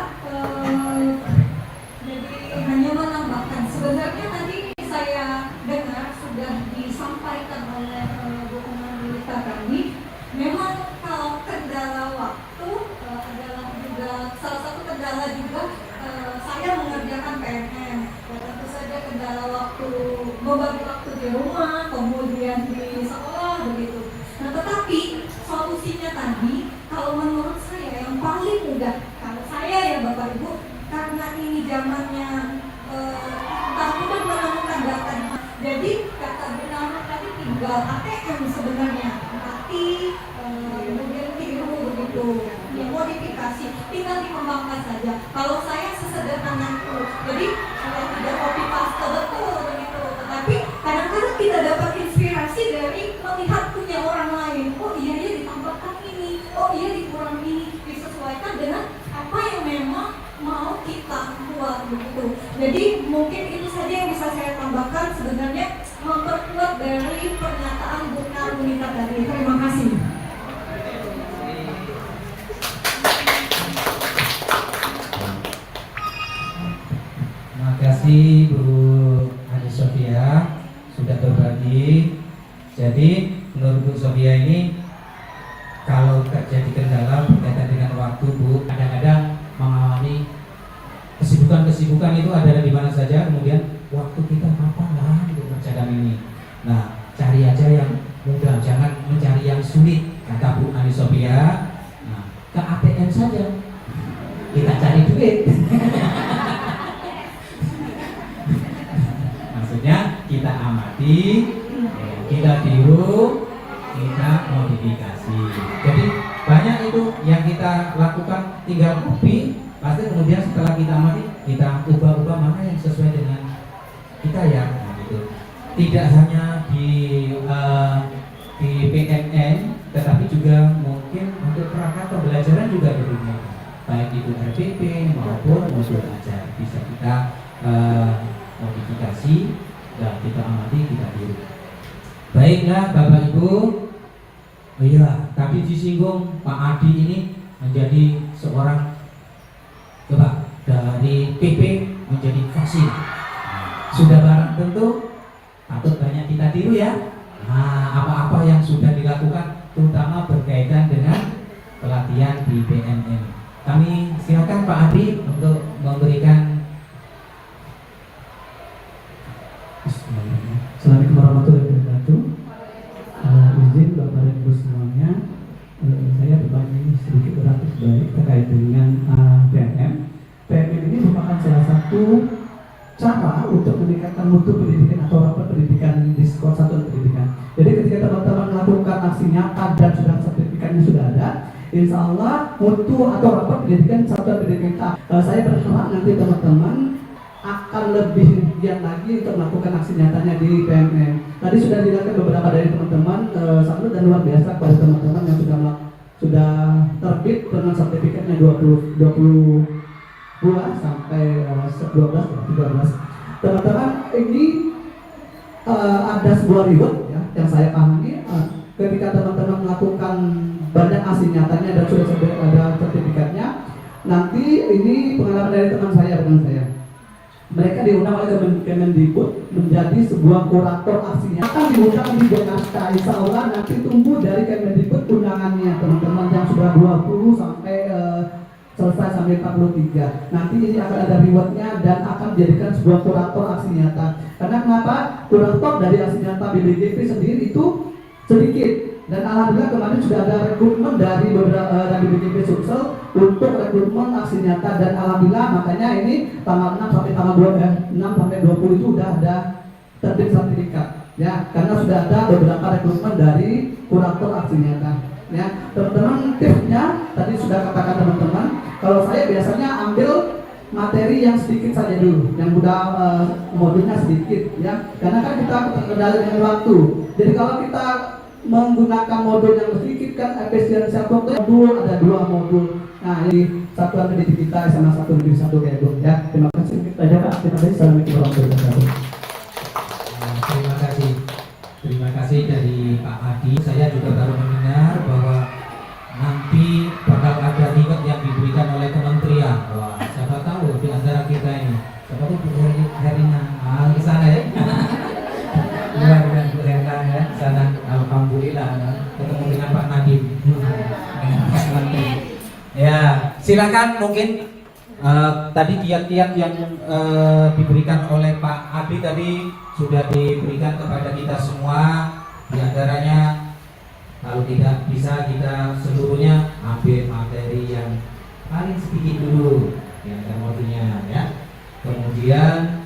Jadi hanya menambahkan, sebenarnya tadi saya dengar sudah disampaikan oleh dukungan militer kami. Memang kalau kendala waktu adalah juga salah satu kendala juga saya mengerjakan PNM. Tentu saja kendala waktu, membagi waktu di rumah, kemudian di sekolah begitu. Nah, tetapi solusinya tadi, kalau menurut saya yang paling mudah, kalau saya ya Bapak Ibu, karena ini zamannya tak mudah menemukan data. Jadi kata benar tadi tinggal ATM sebenarnya, mati kemudian tiru begitu, ya modifikasi, tinggal dikembangkan saja. Kalau saya sesederhana itu, jadi saya tidak copy paste betul begitu, tetapi kadang-kadang kita dapat inspirasi dari melihat punya orang lain. Oh iya ya ditambahkan ini, oh iya dikurang ini, disesuaikan dengan apa yang memang mau kita buat begitu. Jadi mungkin itu saja yang bisa saya tambahkan, sebenarnya memperkuat dari pernyataan Bu Narunita tadi. Terima kasih. Terima kasih Bu Ani Sofia sudah berbagi. Jadi menurut Bu Sofia ini kalau terjadi kendala berkaitan dengan waktu Bu, kadang-kadang mengalami kesibukan itu ada di mana saja, kemudian waktu kita kapan lah untuk mengerjakan ini. Nah, cari aja yang mudah, jangan mencari yang sulit, kata Bu Ani Sofia. Nah, ke ATM saja kita cari duit. Maksudnya kita amati, kita tiru, kita modifikasi. Jadi banyak itu yang kita lakukan, tinggal copy, pasti kemudian setelah kita amati, kita ubah-ubah mana yang sesuai dengan kita ya. Nah, gitu. tidak hanya di PNN, tetapi juga mungkin untuk perangkat pembelajaran juga di rumah, baik itu RPP maupun modul ajar bisa kita modifikasi dan kita amati, kita tiru. Baiklah Bapak Ibu, oh iya tadi disinggung Pak Adi ini menjadi seorang coba dari PP menjadi fasil. Sudah barang tentu patut banyak kita tiru ya. Nah, apa-apa yang sudah dilakukan terutama berkaitan dengan pelatihan di BNN. Kami silakan Pak Adi untuk memberikan. Assalamualaikum warahmatullahi wabarakatuh. Izin Bapak dan Ibu semuanya, saya berbagi ini sedikit beratus balik terkait dengan PMM. PMM ini merupakan salah satu cara untuk meningkatkan mutu pendidikan atau rapat pendidikan di sekolah satuan pendidikan. Jadi ketika teman-teman melakukan aksi nyata dan sudah sertifikatnya sudah ada, insya Allah mutu atau rapat pendidikan satuan pendidikan kita. Saya berharap nanti teman-teman akan lebih giat lagi untuk melakukan aksi nyatanya di PMN. Tadi sudah dilakukan beberapa dari teman-teman, salut dan luar biasa kepada teman-teman yang sudah terbit dengan sertifikatnya 20 bulan sampai 12-13. Teman-teman, ini ada sebuah reward ya, yang saya pahami ketika teman-teman melakukan banyak aksi nyatanya dan sudah ada sertifikatnya. Nanti ini pengalaman dari teman saya dengan saya. Mereka diundang oleh Kemendikbud menjadi sebuah kurator aksinya. Akan diundang di Jakarta, insya Allah nanti tunggu dari Kemendikbud undangannya teman-teman yang sudah 20 sampai selesai sampai 43. Nanti ini akan ada rewardnya dan akan dijadikan sebuah kurator aksi nyata. Karena kenapa? Kurator dari aksi nyata BBGP sendiri itu sedikit. Dan alhamdulillah kemarin sudah ada rekrutmen dari beberapa dari BBGP Sumsel untuk rekrutmen aksi nyata, dan alhamdulillah makanya ini tanggal 6 sampai tanggal 6 sampai 20 itu sudah ada terbit sertifikat ya, karena sudah ada beberapa rekrutmen dari kurator aksi nyata ya. Teman-teman, tipsnya tadi sudah katakan teman-teman, kalau saya biasanya ambil materi yang sedikit saja dulu, yang udah modulnya sedikit ya, karena kan kita terkendali dengan waktu. Jadi kalau kita menggunakan modul yang sedikit kan efisiensi modul ada 2 modul. Nah ini satuan pendidik kita sama satu pendidik satu kayak itu ya. Terima kasih aja Pak. Terima kasih. Assalamualaikum warahmatullahi wabarakatuh. Terima kasih dari Pak Adi. Saya juga baru mendengar bahwa nanti bakal ada reward yang diberikan oleh kementerian. Wah, siapa tahu di antara kita ini, siapa tahu Bu Herina ke sana ya. Mudah-mudahan Bu Herina ya ke sana. Alhamdulillah ketemu dengan Pak Nadiem. Ya, silakan mungkin tadi kiat-kiat yang diberikan oleh Pak Adi tadi sudah diberikan kepada kita semua. Di antaranya kalau tidak bisa kita seluruhnya ambil materi yang paling sedikit dulu di antara modulnya ya. Kemudian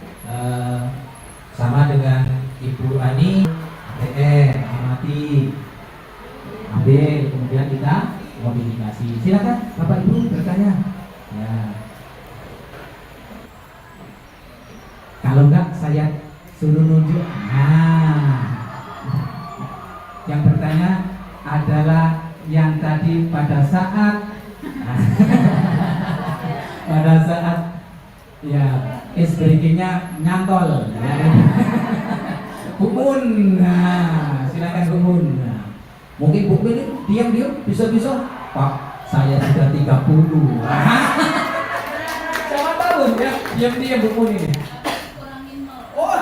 sama dengan Ibu Ani, amati, ambil, kemudian kita modifikasi. Silakan Bapak Ibu bertanya. Ya. Kalau enggak saya suruh nunjuk. Nah, yang bertanya adalah yang tadi pada saat pada saat ya ice breakingnya nyantol. Ya. Bumun, nah silakan Bumun. Nah, mungkin Bu ini diam-diam bisa-bisa Pak saya sudah 30. Siapa tahu ya diam-diam Bu ini. Oh.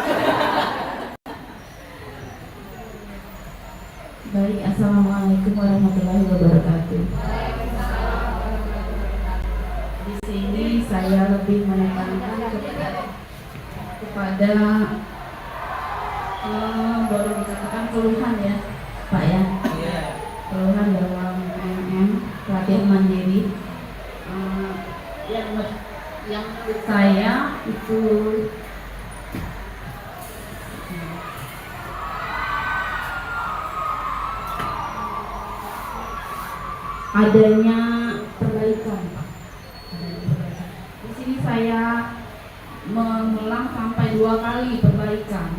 Baik, assalamualaikum warahmatullahi wabarakatuh. Di sini saya lebih menekankan kepada baru dikatakan keluhan ya Pak ya. Keluhan dalam PMM pelatihan mandiri yang menurut saya itu adanya perbaikan. Di sini saya mengulang sampai 2 kali perbaikan.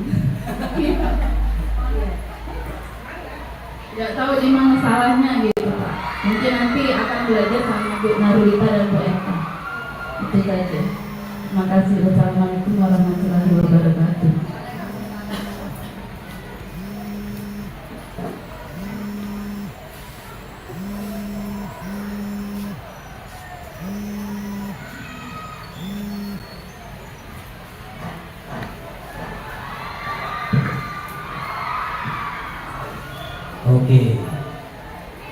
Tidak tahu di mana salahnya gitu Pak. Mungkin nanti akan belajar sama Bu Narulita dan Bu Eka. Itu saja. Terima kasih. Wassalamualaikum warahmatullahi wabarakatuh. Oke,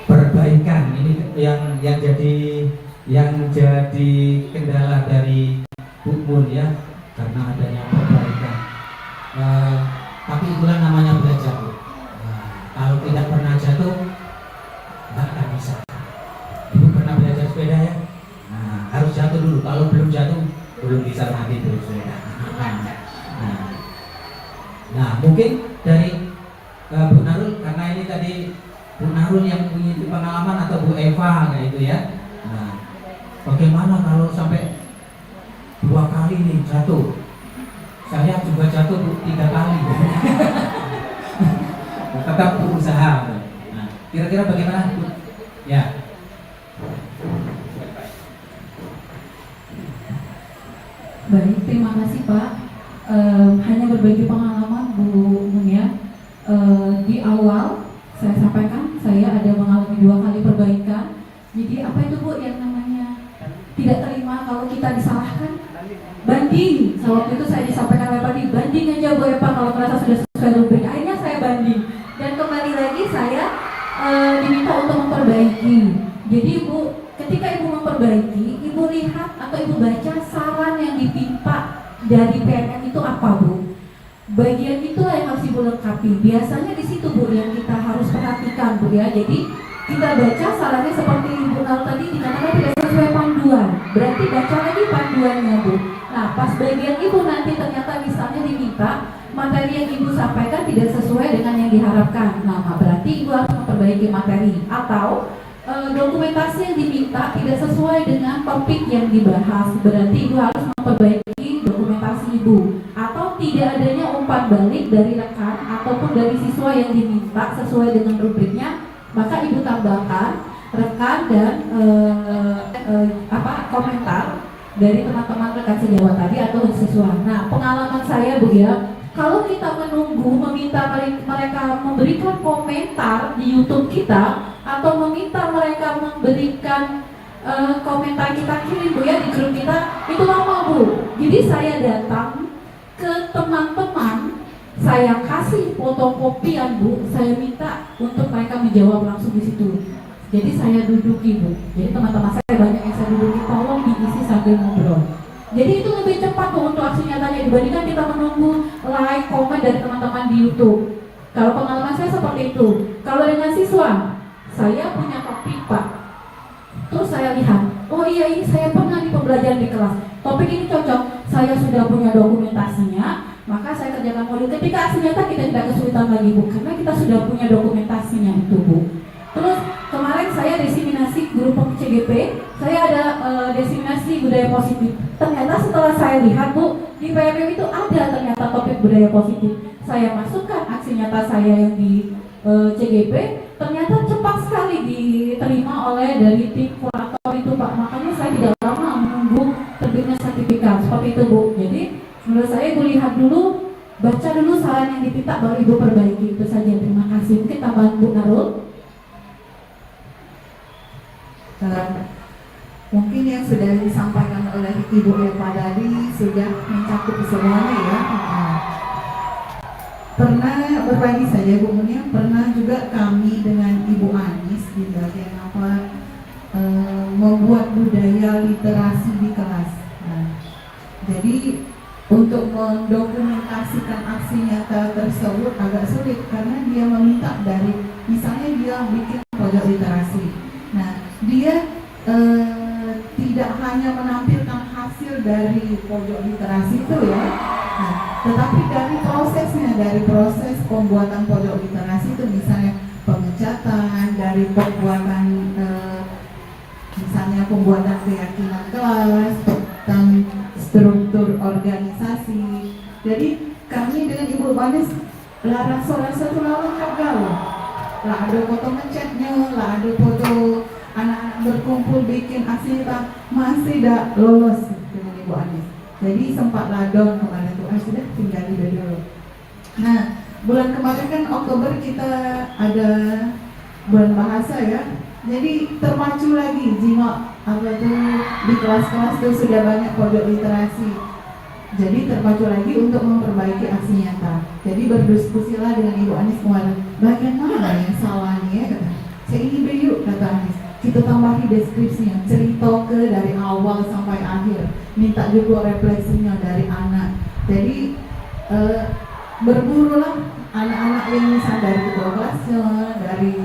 perbaikan ini yang jadi kendala dari Bu Mun ya, karena adanya perbaikan. Tapi itulah namanya belajar Bu. Kalau tidak pernah jatuh, nggak akan bisa. Ibu pernah belajar sepeda ya? Harus jatuh dulu. Kalau belum jatuh, belum bisa nanti terus sepeda. Nah, mungkin dari Bu Narul, karena ini tadi Bu Narul yang punya pengalaman atau Bu Eva kayak itu ya. Nah, bagaimana kalau sampai 2 kali nih jatuh? Saya juga jatuh Bu 3 kali. Tetap berusaha. Nah, kira-kira bagaimana Bu? Ya. Baik, terima kasih Pak. Hanya berbagi pengalaman Bu Mun ya. Di awal saya sampaikan saya ada mengalami 2 kali perbaikan. Jadi apa itu Bu yang namanya tidak terima kalau kita disalahkan? Banding. Waktu itu saya disampaikan oleh Pak Di, banding aja Bu Eva kalau merasa sudah sesuai rubrik. Akhirnya saya banding dan kembali lagi saya diminta untuk memperbaiki. Jadi Ibu, ketika Ibu memperbaiki, Ibu lihat atau Ibu baca saran yang ditimpa dari PNM itu apa Bu? Bagian itulah yang harus Ibu lengkapi. Biasanya di situ Bu yang kita harus perhatikan Bu ya. Jadi kita baca sarannya seperti Ibu Nal tadi dikatakan tidak sesuai panduan. Berarti baca lagi panduannya Bu. Nah pas bagian Ibu nanti ternyata misalnya diminta materi yang Ibu sampaikan tidak sesuai dengan yang diharapkan. Nah berarti Ibu harus memperbaiki materi. Atau dokumentasi yang diminta tidak sesuai dengan topik yang dibahas. Berarti Ibu harus memperbaiki dokumentasi Ibu. Atau tidak adanya umpan balik dari rekan ataupun dari siswa yang diminta sesuai dengan rubriknya, maka Ibu tambahkan rekan dan komentar dari teman-teman rekan sejawat tadi atau siswa. Nah, pengalaman saya Bu ya, kalau kita menunggu meminta mereka memberikan komentar di YouTube kita atau meminta mereka memberikan komentar kita kirim Bu ya di grup kita, itu lama Bu. Jadi saya datang ke teman-teman, saya kasih fotokopian Bu, saya minta untuk mereka menjawab langsung di situ. Jadi saya duduki Bu. Jadi teman-teman saya banyak yang saya duduki, tolong diisi sambil ngobrol. Jadi itu lebih cepat Bu untuk aksi nyatanya dibandingkan kita menunggu like, komen dari teman-teman di YouTube. Kalau pengalaman saya seperti itu. Kalau dengan siswa, saya punya topik Pak. Terus saya lihat, oh iya ini saya pernah di pembelajaran di kelas. Topik ini cocok, saya sudah punya dokumentasinya, maka saya kerjakan modul. Ketika aksi nyata kita tidak kesulitan lagi Bu, karena kita sudah punya dokumentasinya itu Bu. Terus kemarin saya desiminasi guru CGP, saya ada desiminasi budaya positif. Ternyata setelah saya lihat Bu, di PMM itu ada ternyata topik budaya positif. Saya masukkan aksi nyata saya yang di CGP, ternyata cepat sekali diterima oleh dari tim kurator itu Pak. Makanya saya tidak lama menunggu terbitnya sertifikat seperti itu Bu. Jadi menurut saya Ibu lihat dulu, baca dulu saran yang diminta baru Ibu perbaiki. Itu saja, terima kasih. Mungkin tambahan Bu Narul. Mungkin yang sudah disampaikan oleh Ibu Eva tadi sudah mencakup semuanya ya. Pernah berbagi saja Bu Munia, pernah juga kami dengan Ibu Anis di bagian membuat budaya literasi di kelas. Jadi untuk mendokumentasikan aksi nyata tersebut agak sulit karena dia meminta dari, misalnya dia bikin pojok literasi. Nah, dia tidak hanya menampilkan hasil dari pojok literasi itu ya, tetapi dari prosesnya, dari proses pembuatan pojok literasi itu misalnya pengecatan, dari pembuatan misalnya pembuatan keyakinan kelas, tentang struktur organisasi. Jadi kami dengan Ibu Banes lah rasa-rasa tuh lengkap gaul. Lah ada foto ngechatnya, lah ada foto anak-anak berkumpul bikin aksi nyata, masih tidak lolos dengan Ibu Anies. Jadi sempat ladong kemarin tuh, sudah tinggal dulu. Nah, bulan kemarin kan Oktober kita ada bulan bahasa ya. Jadi terpacu lagi jiwa apa tuh di kelas-kelas tuh sudah banyak pojok literasi. Jadi terpacu lagi untuk memperbaiki aksi nyata. Jadi berdiskusilah dengan Ibu Anies kemarin, bagian mana yang salahnya ya? Saya ini yuk kata Anies, kita tambahi deskripsinya, cerita ke dari awal sampai akhir, minta juga refleksinya dari anak. Jadi berburulah anak-anak yang misalnya dari ketua kelasnya, dari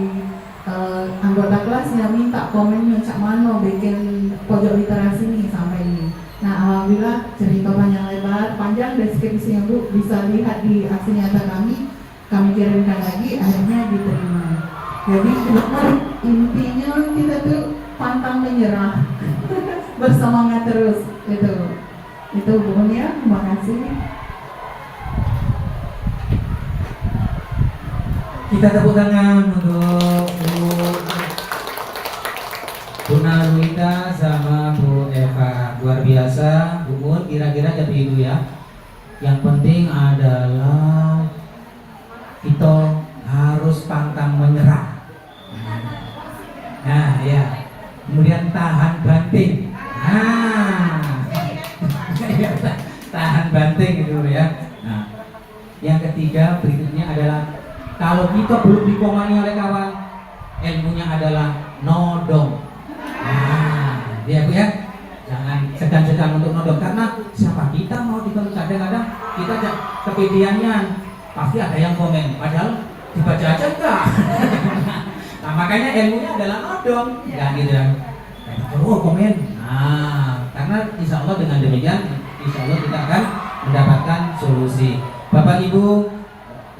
anggota kelasnya minta komennya cak mano bikin pojok literasi nih sampai ini. Nah alhamdulillah cerita panjang lebar, panjang deskripsinya Bu, bisa lihat di aksi nyata kami kirimkan lagi, akhirnya diterima. Jadi intinya kita tuh pantang menyerah, bersemangat terus itu Bu ya, terima kasih. Kita tepuk tangan untuk Bu Narwita sama Bu Eva, luar biasa. Bu Mun, kira-kira jadi itu ya. Yang penting adalah kita harus pantang menyerah. Nah ya, kemudian tahan banting. Tahan banting gitu ya. Nah, yang ketiga berikutnya adalah kalau kita belum dikomani oleh kawan, ilmunya adalah nodong. Nah, ya Bu ya, jangan segan-segan untuk nodong, karena siapa kita mau ditodong. Kadang-kadang kita kepedeannya pasti ada yang komen, padahal dibaca aja enggak. Nah makanya ilmunya adalah nodong, ya gitu ya. Oh komen. Nah, karena insya Allah dengan demikian, insya Allah kita akan mendapatkan solusi. Bapak Ibu,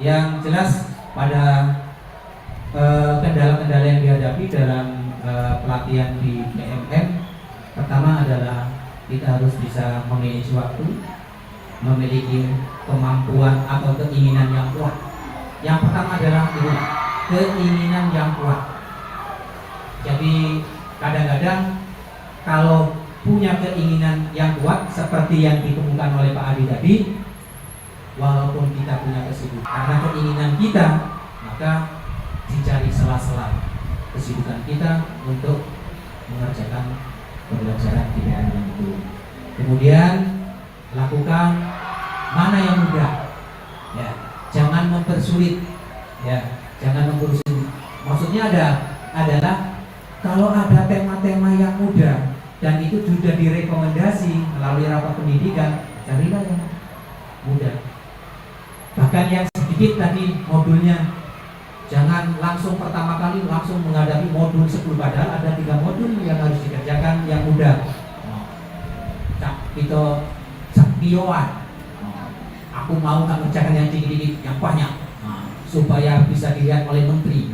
yang jelas pada kendala-kendala yang dihadapi dalam pelatihan di PMM, pertama adalah kita harus bisa memanage waktu, memiliki kemampuan atau keinginan yang kuat. Yang pertama adalah ini, keinginan yang kuat. Jadi kadang-kadang kalau punya keinginan yang kuat seperti yang ditemukan oleh Pak Adi tadi, walaupun kita punya kesibukan, karena keinginan kita, maka dicari sela-sela kesibukan kita untuk mengerjakan pembelajaran di PMM itu. Kemudian lakukan mana yang mudah, ya, jangan mempersulit, ya, jangan mempersulit. Maksudnya adalah kalau ada tema-tema yang mudah dan itu sudah direkomendasi melalui rapat pendidikan, carilah yang mudah. Bahkan yang sedikit tadi modulnya, jangan langsung pertama kali langsung menghadapi modul 10, padahal ada 3 modul yang harus dikerjakan yang mudah. Itu sakpioan. Aku mau mengerjakan yang dikit-dikit, yang banyak, supaya bisa dilihat oleh menteri.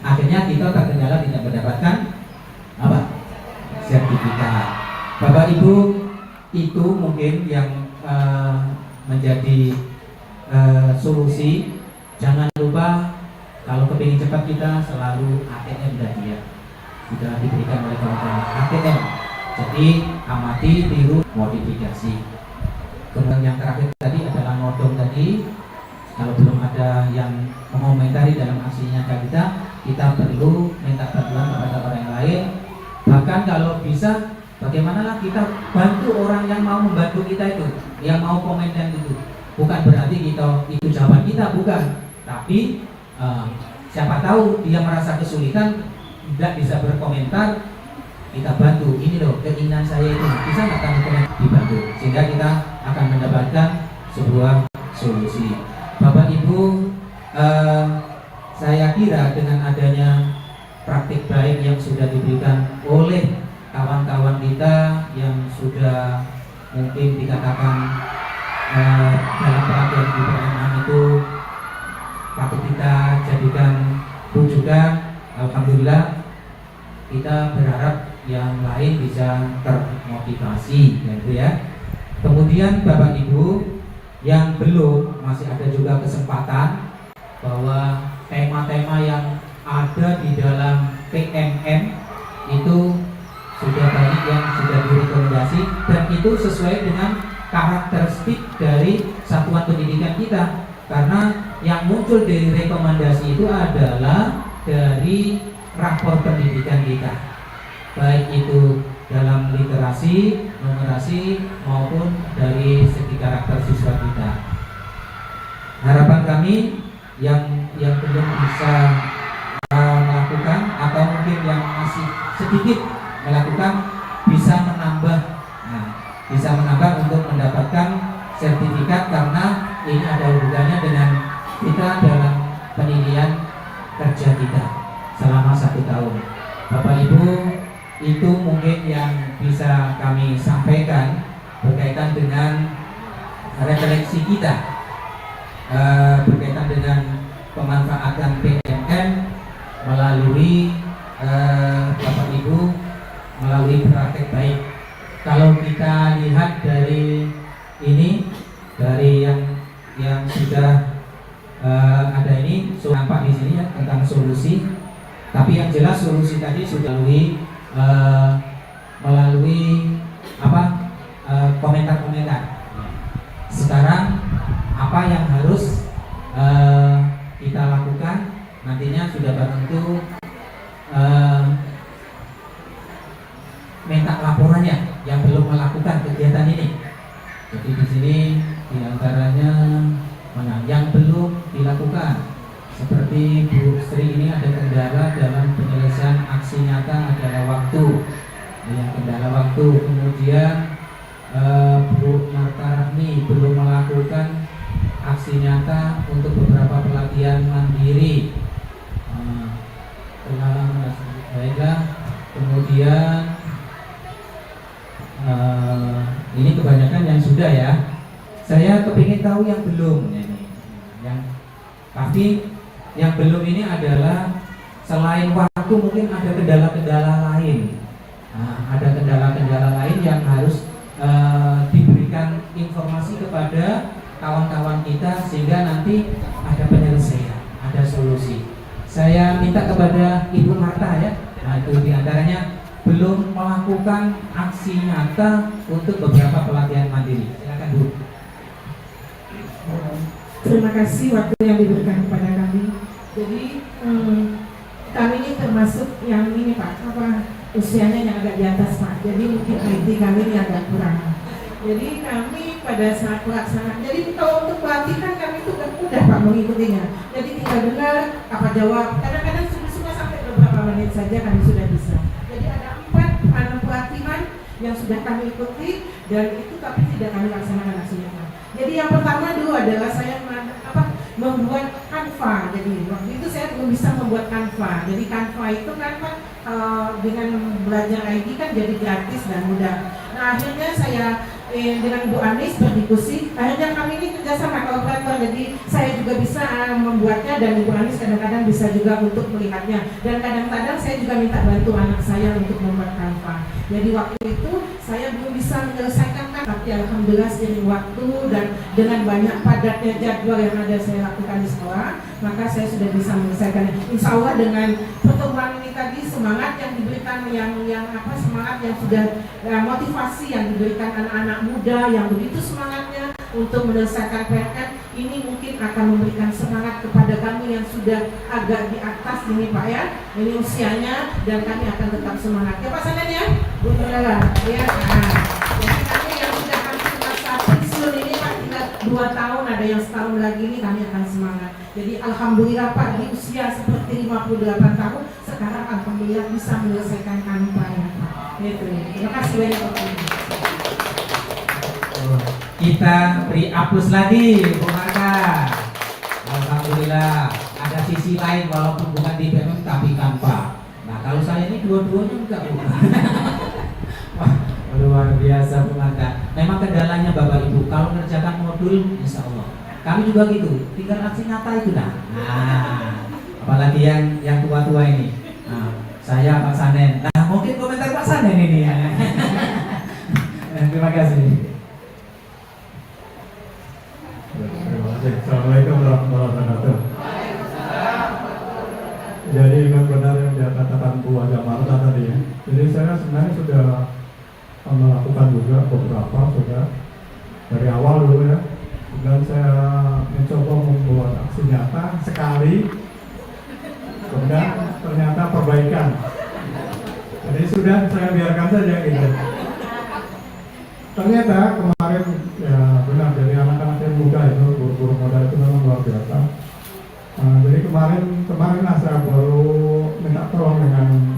Akhirnya kita terkendala tidak mendapatkan apa? Sertifikat. Bapak Ibu, itu mungkin yang menjadi solusi. Jangan lupa kalau kepingin cepat kita selalu ATM tadi ya, sudah diberikan oleh kawan-kawan ATM. Jadi amati, tiru, modifikasi. Kemudian yang terakhir tadi adalah nodong tadi. Kalau belum ada yang mengomentari dalam aksinya kita perlu minta bantuan kepada orang lain. Bahkan kalau bisa, bagaimanalah kita bantu orang yang mau membantu kita itu, yang mau komentar itu. Bukan berarti kita itu jawaban kita, bukan. Tapi siapa tahu dia merasa kesulitan, tidak bisa berkomentar, kita bantu. Ini loh keinginan saya itu, bisa nggak kamu komentar, dibantu, sehingga kita akan mendapatkan sebuah solusi. Bapak Ibu, saya kira dengan adanya praktik baik yang sudah diberikan oleh kawan-kawan kita yang sudah mungkin dikatakan dalam pelatihan di PMM itu patut kita jadikan rujukan. Alhamdulillah, kita berharap yang lain bisa termotivasi, gitu ya. Kemudian Bapak Ibu, yang belum, masih ada juga kesempatan bahwa tema-tema yang ada di dalam PMM itu sudah banyak yang sudah direkomendasi dan itu sesuai dengan karakteristik dari satuan pendidikan kita, karena yang muncul dari rekomendasi itu adalah dari rapor pendidikan kita, baik itu dalam literasi, numerasi maupun dari segi karakter siswa kita. Harapan kami yang belum bisa melakukan atau mungkin yang masih sedikit melakukan bisa menambah untuk mendapatkan sertifikat, karena ini ada hubungannya dengan kita dalam penilaian kerja kita selama 1 tahun. Bapak Ibu, itu mungkin yang bisa kami sampaikan berkaitan dengan refleksi kita berkaitan dengan pemanfaatan PMM melalui Bapak Ibu melalui praktek baik. Kalau kita lihat dari ini, dari yang sudah ada ini, nampak di sini ya tentang solusi. Tapi yang jelas solusi tadi sudah melalui komentar-komentar. Sekarang apa yang harus kita lakukan nantinya sudah tentu minta laporannya yang belum melakukan kegiatan ini. Jadi di sini diantaranya yang belum dilakukan, seperti Bu Sri ini ada kendala dalam penyelesaian aksi nyata adalah waktu, kendala waktu. Kemudian Bu Marta Rahmi belum melakukan aksi nyata untuk beberapa pelatihan mandiri. Baiklah, kemudian ini kebanyakan yang sudah ya. Saya kepingin tahu yang belum ini. Tapi yang belum ini adalah selain waktu mungkin ada kendala-kendala lain. Ada kendala-kendala lain yang harus diberikan informasi kepada kawan-kawan kita sehingga nanti ada penyelesaian, ada solusi. Saya minta kepada Ibu Marta ya. Itu diantaranya belum melakukan aksi nyata untuk beberapa pelatihan mandiri. Silakan Bu. Terima kasih waktu yang diberikan kepada kami. Jadi kami ini termasuk yang ini Pak, usianya yang agak di atas Pak. Jadi mungkin IT kami ini agak kurang. Jadi kami pada saat pelaksanaan, jadi kalau untuk pelatihan kami itu kan mudah Pak mengikutinya. Jadi tinggal dengar apa jawab. Kadang-kadang cuma sampai beberapa menit saja kami sudah bisa. Jadi ada 4 pelatihan yang sudah kami ikuti dan itu tapi tidak kami laksanakan aksinya. Jadi yang pertama dulu adalah saya membuat Canva. Jadi waktu itu saya belum bisa membuat Canva. Jadi Canva itu kan Pak dengan belajar IT kan jadi gratis dan mudah. Nah akhirnya saya dengan Bu Anis berdiskusi, akhirnya kami ini kerjasama kolaborator. Jadi saya juga bisa membuatnya dan Bu Anis kadang-kadang bisa juga untuk melihatnya. Dan kadang-kadang saya juga minta bantu anak saya untuk membuat Canva. Jadi waktu itu saya belum bisa menyelesaikan kan, tapi alhamdulillah seiring waktu dan dengan banyak padatnya jadwal yang ada saya lakukan di sekolah, maka saya sudah bisa menyelesaikan. Insya Allah dengan pertemuan ini tadi semangat yang diberikan semangat yang sudah motivasi yang diberikan anak-anak muda yang begitu semangatnya untuk menyelesaikan PMM ini mungkin akan memberikan semangat kepada kami yang sudah agak di atas ini Pak ya, ini usianya, dan kami akan tetap semangat ya Pak Sanen ya, Bu Nurala ya. Jadi kami yang sudah kami masa pensiun ini Pak tinggal 2 tahun, ada yang setahun lagi ini kami akan semangat. Jadi alhamdulillah Pak di usia seperti 58 tahun sekarang alhamdulillah bisa menyelesaikan Canva ya Pak. Itu. Terima kasih banyak Pak. Kita beri aplaus lagi Bu Marta. Alhamdulillah ada sisi lain walaupun bukan di PMM tapi Canva. Nah kalau saya ini dua-duanya enggak Bu. Wah luar biasa Bu Marta. Memang kendalanya Bapak Ibu kalau mengerjakan modul insya Allah kami juga gitu, tinggal aksi nyata itu nah. Apalagi yang tua-tua ini. Nah, saya Pak Sanen. Nah mungkin komentar Pak Sanen ini ya. Terima kasih. Jadi benar yang dia katakan Bu Haja Marta tadi ya. Jadi saya sebenarnya sudah melakukan juga beberapa sudah dari awal dulu ya. Dan saya mencoba membuat aksi nyata sekali, kemudian ternyata perbaikan. Jadi sudah saya biarkan saja gitu. Ternyata kemarin ya benar dari anak-anak yang muda itu, guru-guru muda itu memang luar biasa. Jadi kemarin lah saya baru minta tolong dengan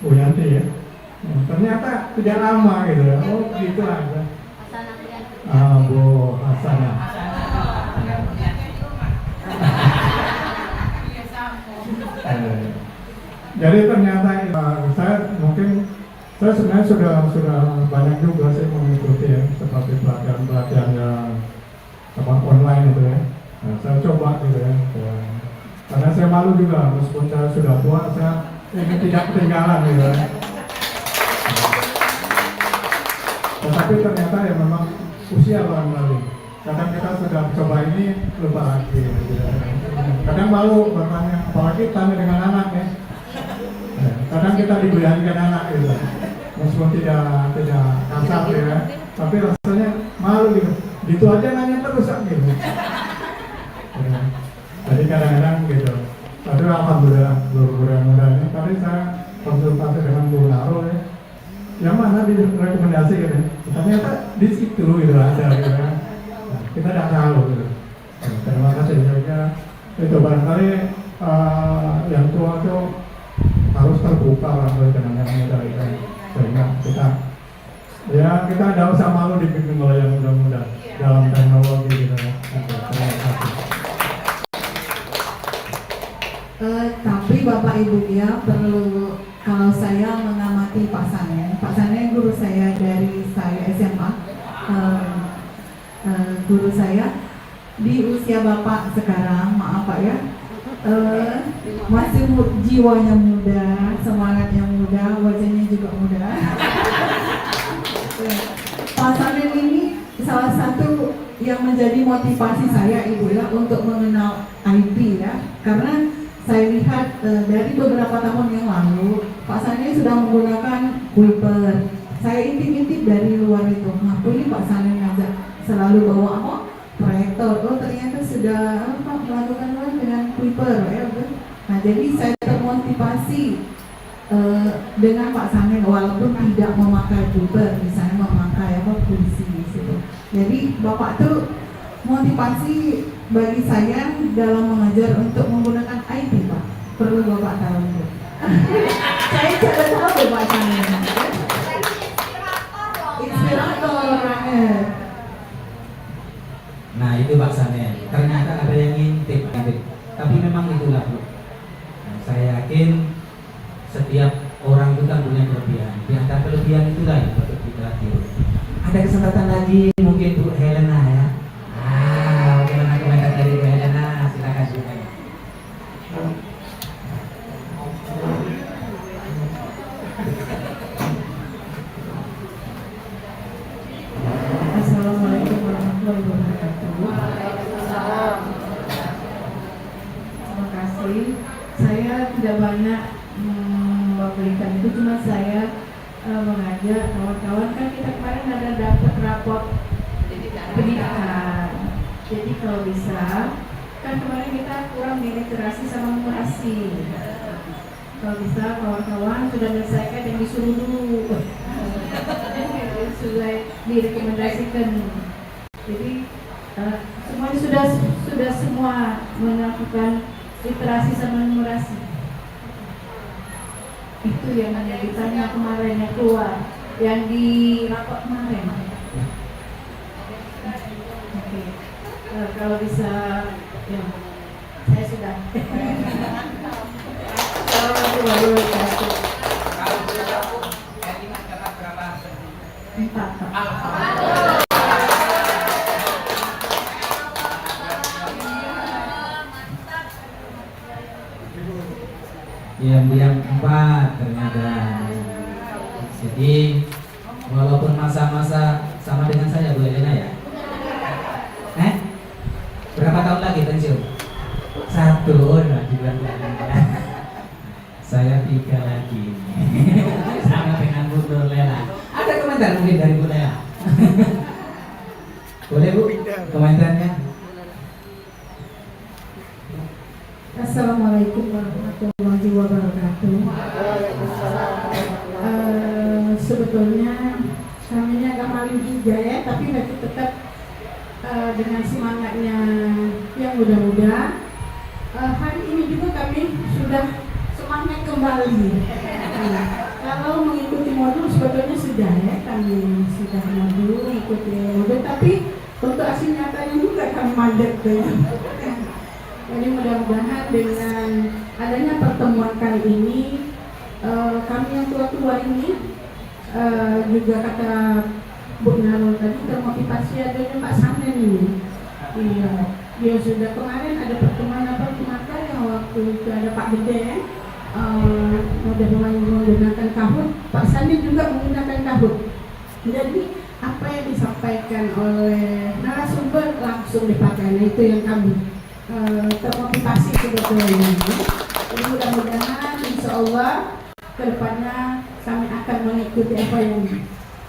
Bu Yanti ya. Ternyata tidak lama gitu ya. Oh gitu aja. Bu Hasanah. Jadi ternyata saya sebenarnya sudah banyak juga sih mengikuti ya seperti pelatihan yang online itu ya. Nah, saya coba gitu ya. Karena saya malu juga meskipun saya sudah tua, saya ingin tidak ketinggalan gitu ya. Tetapi ternyata ya memang usia barangkali. Kadang kita sudah coba ini lupa lagi gitu ya. Kadang malu bertanya, apalagi tanya dengan anak ya. Kadang kita digoyangkan anak gitu. Meskipun tidak kasar ya, tapi rasanya malu gitu. Gitu aja nanya terus gitu. Ya. Jadi kadang-kadang gitu. Tapi alhamdulillah guru-guru yang muda ini. Tadi saya konsultasi dengan Bu Naro ya. Yang mana direkomendasi gitu. Ternyata di situ gitu aja gitu ya. Nah, kita tidak tahu gitu. Nah, terima kasih saja. Itu barangkali yang tua itu harus terbuka barangkali dengan yang muda gitu. Sehingga kita tidak usah malu dipimpin oleh yang muda-muda dalam teknologi gitu ya. Terima kasih. Tapi Bapak Ibu ya perlu, kalau saya mengamati Pak Sanen guru saya dari saya SMA, guru saya di usia Bapak sekarang, maaf Pak ya, masih jiwanya muda, semangatnya muda, wajahnya juga muda. Pak Sanen ini salah satu yang menjadi motivasi saya Ibu ya untuk mengenal IP ya, karena saya lihat dari beberapa tahun yang lalu Pak Sanen sudah menggunakan Kuiper. Saya intip-intip dari luar itu, ini Pak Sanen ngajak selalu bawa proyektor. Oh ternyata sudah melakukan dengan Kuiper ya. Nah jadi saya termotivasi dengan Pak Sanen walaupun tidak memakai Kuiper, misalnya memakai puisi gitu. Jadi Bapak tuh motivasi bagi saya dalam mengajar untuk menggunakan IP Pak. Perlu Bapak tahu itu. Saya tidak tahu Pak Sanen. Inspirator banget. Nah itu Pak Sanen. Ternyata ada yang ngintip. Tapi memang itulah Bu. Nah, saya yakin setiap orang itu kan punya kelebihan. Di antara kelebihan itulah yang patut kita tiru. Ada kesempatan lagi mungkin Bu Helena ya. Bagaimana komentar dari Bu Helena? Silakan Bu. Assalamualaikum warahmatullahi wabarakatuh. Terima kasih. Saya tidak banyak memberikan itu, cuma saya mengajak kawan-kawan. Kan kita kemarin ada dapat raport pendidikan. Jadi kalau bisa, kan kemarin kita kurang literasi sama numerasi. Kalau bisa kawan-kawan sudah menyelesaikan yang disuruh dulu. Sudah direkomendasikan. Jadi semuanya sudah semua melakukan literasi sama numerasi. Itu yang ditanya kemarin yang keluar, yang di rapor kemarin. Oke. Kalau bisa, ya saya sudah. Yang 4 ternyata. Jadi walaupun masa-masa sama dengan saya Bu Elena ya. Berapa tahun lagi pensiun? 1 nah juga. Saya 3 lagi. Sama dengan Bu Nur Lela. Ada komentar mungkin dari Bu Lela? Boleh Bu, komentarnya? Assalamualaikum warahmatullahi wabarakatuh. Sebetulnya kami agak malu juga ya, tapi masih tetap dengan semangatnya yang muda-muda. Hari ini juga kami sudah semangat kembali. Kalau mengikuti modul sebetulnya sudah ya, kami sudah modul ikuti modul, tapi untuk hasil nyatanya juga kami mandek ya. Jadi mudah-mudahan dengan adanya pertemuan kali ini, kami yang tua-tua ini juga kata Bu Narul tadi termotivasi adanya Pak Sanen ini. Iya, dia sudah kemarin ada pertemuan yang waktu itu ada Pak Gede, udah menggunakan kahut, Pak Sanen juga menggunakan kahut. Jadi apa yang disampaikan oleh narasumber langsung dipakai, nah itu yang kami termotivasi sebetulnya. Jadi mudah-mudahan insya Allah kedepannya kami akan mengikuti apa yang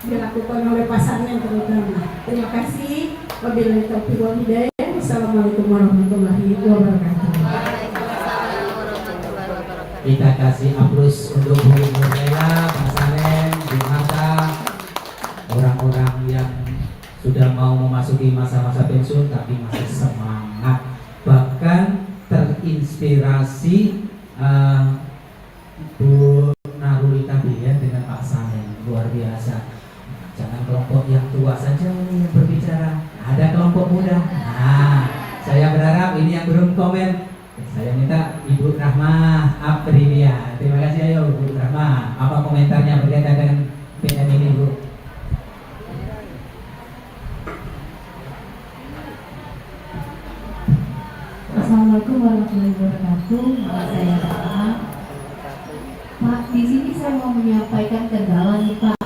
dilakukan oleh pasangan terutama. Terima kasih. Wabillahi taufiq wal hidayah. Assalamualaikum warahmatullahi wabarakatuh. Kita kasih aplaus untuk Bu Nur Lela, Pak Sanen, Bu Mata, orang-orang yang sudah mau memasuki masa-masa pensiun tapi masih semangat, bahkan terinspirasi Bu Naruli tadi ya dengan Pak Sanen, luar biasa. Jangan kelompok yang tua saja ini yang berbicara, ada kelompok muda. Nah, saya berharap ini yang belum komen, saya minta Ibu Rahmah Aprilia. Terima kasih, ayo Bu Rahmah, apa komentarnya berkaitan dengan PM ini Bu? Assalamualaikum warahmatullahi wabarakatuh. Saya Pak, di sini saya mau menyampaikan kendala nih Pak.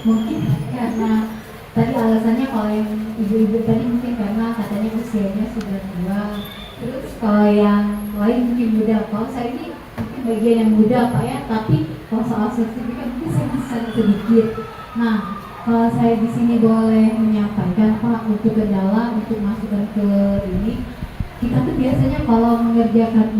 Mungkin karena tadi alasannya kalau yang ibu-ibu tadi mungkin karena katanya usianya sudah tua. Terus kalau yang lain mungkin muda. Kalau saya ini mungkin bagian yang muda Pak ya, tapi kalau soal sertifikat mungkin saya bisa sedikit. Nah, kalau saya di sini boleh menyampaikan Pak untuk kendala untuk masukan ke ini. Kita tuh biasanya kalau mengerjakan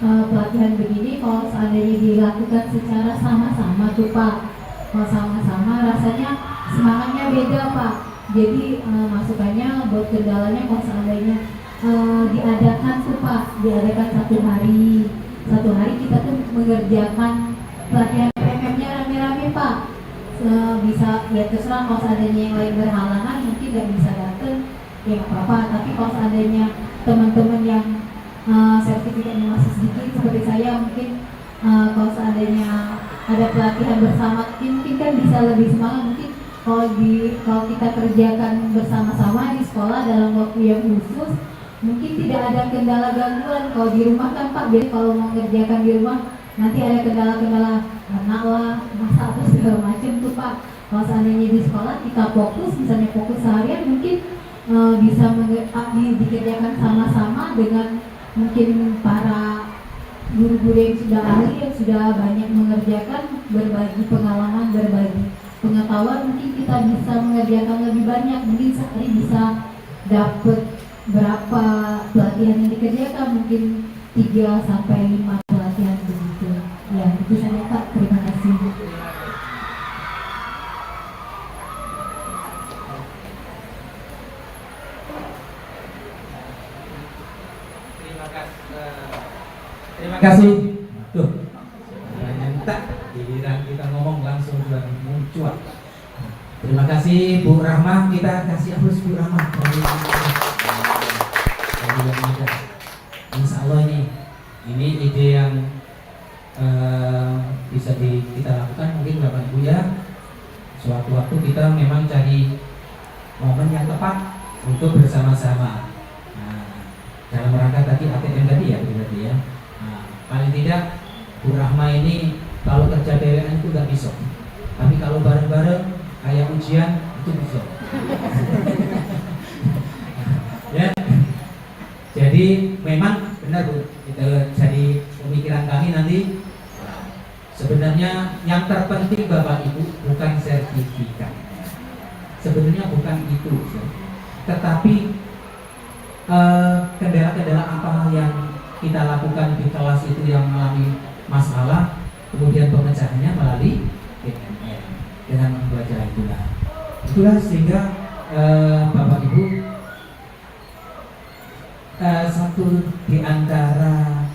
pelatihan begini, kalau seandainya dilakukan secara sama-sama tuh Pak, kalau sama-sama rasanya semangatnya beda Pak. Jadi masukannya buat kendalanya kalau seandainya diadakan tuh Pak, diadakan satu hari kita tuh mengerjakan pelatihan PM-nya rame-rame Pak. Bisa ya terserah, kalau seandainya yang lain berhalangan mungkin nggak bisa datang ya nggak apa-apa, tapi kalau seandainya teman-teman yang sertifikatnya masih sedikit seperti saya, mungkin kalau seandainya ada pelatihan bersama mungkin kan bisa lebih semangat. Mungkin kalau kita kerjakan bersama-sama di sekolah dalam waktu yang khusus, mungkin tidak ada kendala gangguan. Kalau di rumah kan Pak, biar kalau mau mengerjakan di rumah nanti ada kendala-kendala anak lah, masak atau segala macam tuh Pak. Kalau seandainya di sekolah kita fokus, misalnya fokus seharian, mungkin bisa dikerjakan sama-sama dengan mungkin para guru-guru yang sudah ahli, yang sudah banyak mengerjakan, berbagi pengalaman, berbagi pengetahuan. Mungkin kita bisa mengerjakan lebih banyak, mungkin sehari bisa dapat berapa pelatihan yang dikerjakan, mungkin 3 sampai 5 pelatihan begitu. Ya, itu saja Pak, terima kasih. Terima kasih. Tuh, minta giliran kita ngomong langsung sudah muncul. Terima kasih Bu Rahmah, kita kasih aplaus Bu Rahmah. Insya Allah ini ide yang bisa kita lakukan mungkin Bapak Ibu ya. Suatu waktu kita memang cari momen yang tepat untuk bersama-sama. Dalam rangka tadi ATM tadi ya berarti ya. Paling tidak Bu Rahma ini kalau kerja PWN itu nggak bisa, tapi kalau bareng-bareng kayak ujian itu bisa. Ya, jadi memang benar Bu, kita jadi pemikiran pikiran kami nanti. Sebenarnya yang terpenting Bapak Ibu bukan sertifikat. Sebenarnya bukan itu, tetapi kendala-kendala apa yang kita lakukan di kelas itu yang mengalami masalah, kemudian pemecahannya melalui PNM dengan pembelajaran guna. Itulah sehingga Bapak Ibu satu di antara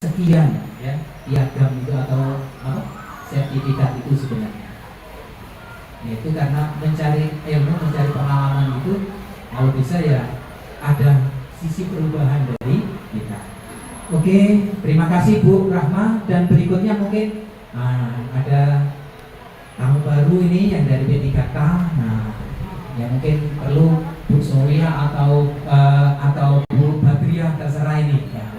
sekian ya piagam itu atau apa sertifikat itu sebenarnya, yaitu karena mencari ilmu, mencari pengalaman itu kalau bisa ya ada sisi perubahan dari kita. Oke, terima kasih Bu Rahma, dan berikutnya mungkin ada tamu baru ini yang dari P3K. Nah, yang mungkin perlu Bu Soria atau Bu Badriah, terserah ini ya.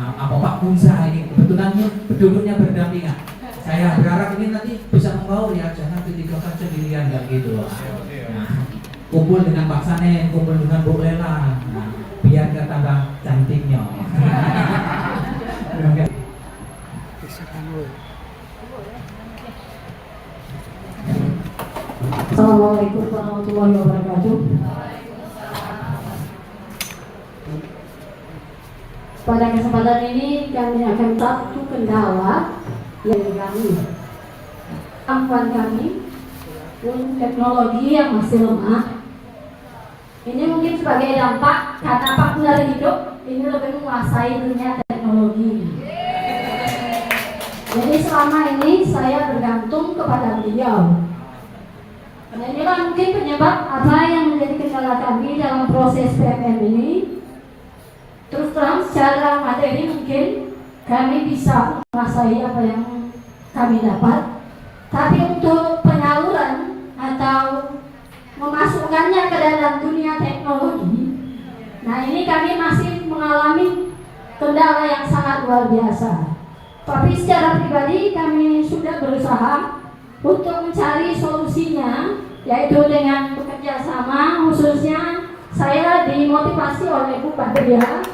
Apa Pak Kunsa ini kebetulan duduknya berdampingan. Saya berharap ini nanti bisa membaur ya, jangan P3K sendirian dan gitu. Nah, kumpul dengan Pak Sanen, kumpul dengan Bu Lela, nah, biar ketambah cantiknya. Assalamualaikum warahmatullahi wabarakatuh. Pada kesempatan ini kami akan satu kendala yang kami kemampuan kami untuk teknologi yang masih lemah. Ini mungkin sebagai dampak karena faktor dari hidup ini lebih menguasai dunia teknologi. Jadi selama ini saya bergantung kepada beliau. Dan inilah mungkin penyebab apa yang menjadi kendala kami dalam proses PMM ini. Terus terang secara materi mungkin kami bisa menguasai apa yang kami dapat, tapi untuk penyaluran atau memasukkannya ke dalam dunia teknologi, nah ini kami masih mengalami kendala yang sangat luar biasa. Tapi secara pribadi kami sudah berusaha untuk mencari solusinya, yaitu dengan bekerja sama. Khususnya saya dimotivasi oleh Bu Badriah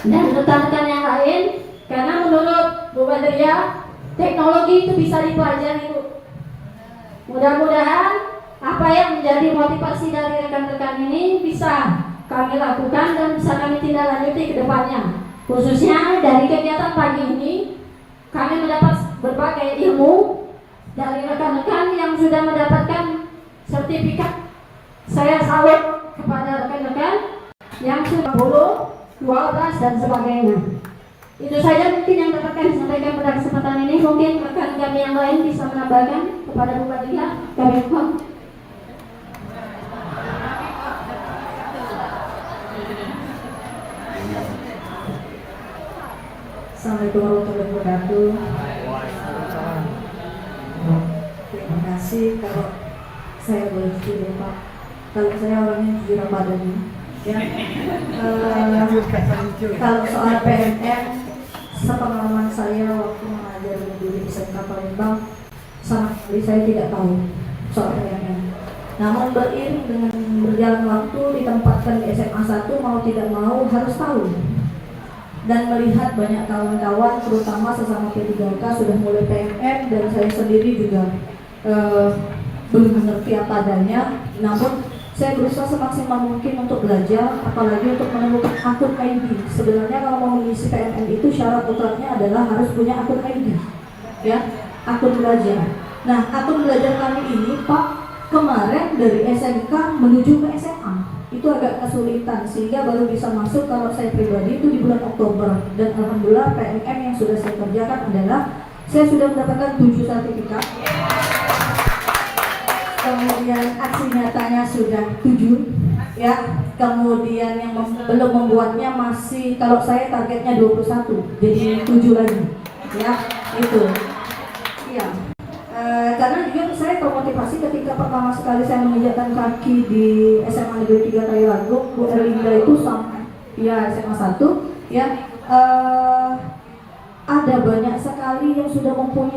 dan rekan-rekan yang lain, karena menurut Bu Badriah teknologi itu bisa dipelajari, Bu. Mudah-mudahan apa yang menjadi motivasi dari rekan-rekan ini bisa kami lakukan dan bisa kami tindak lanjuti ke depannya. Khususnya dari kegiatan pagi ini kami mendapat berbagai ilmu dari rekan-rekan yang sudah mendapatkan sertifikat. Saya salut kepada rekan-rekan yang sudah 10, 12 dan sebagainya. Itu saja mungkin yang dapat kami sampaikan pada kesempatan ini. Mungkin rekan kami yang lain bisa menambahkan kepada Bu Badriah. Kami mohon. Assalamualaikum warahmatullahi wabarakatuh. Terima kasih. Kalau saya boleh jujur Pak, kalau saya orangnya jujur apa adanya. Ya, kalau soal PNM, sepengalaman saya waktu mengajar di SMK Palembang, sama sekali saya tidak tahu soal PNM. Namun beriring dengan berjalan waktu, ditempatkan di SMA 1, mau tidak mau harus tahu. Dan melihat banyak kawan-kawan, terutama sesama P3K sudah mulai PNM, dan saya sendiri juga belum mengerti apa adanya. Namun saya berusaha semaksimal mungkin untuk belajar, apalagi untuk menemukan akun ID. Sebenarnya kalau mau mengisi PNM itu syarat mutlaknya adalah harus punya akun ID, ya, akun belajar. Nah, akun belajar kami ini Pak, kemarin dari SMK menuju ke SMA itu agak kesulitan, sehingga baru bisa masuk kalau saya pribadi itu di bulan Oktober. Dan alhamdulillah PNM yang sudah saya kerjakan adalah saya sudah mendapatkan 7 sertifikat. Kemudian aksi nyatanya sudah 7, ya. Kemudian yang belum membuatnya masih, kalau saya targetnya 21, jadi 7 lagi, ya, itu, iya. Karena juga saya termotivasi ketika pertama sekali saya menginjakkan kaki di SMA Negeri 3 Tayulagung, Bu Erlinda itu sampai, ya, SMA 1, ya. Ada banyak sekali yang sudah mempunyai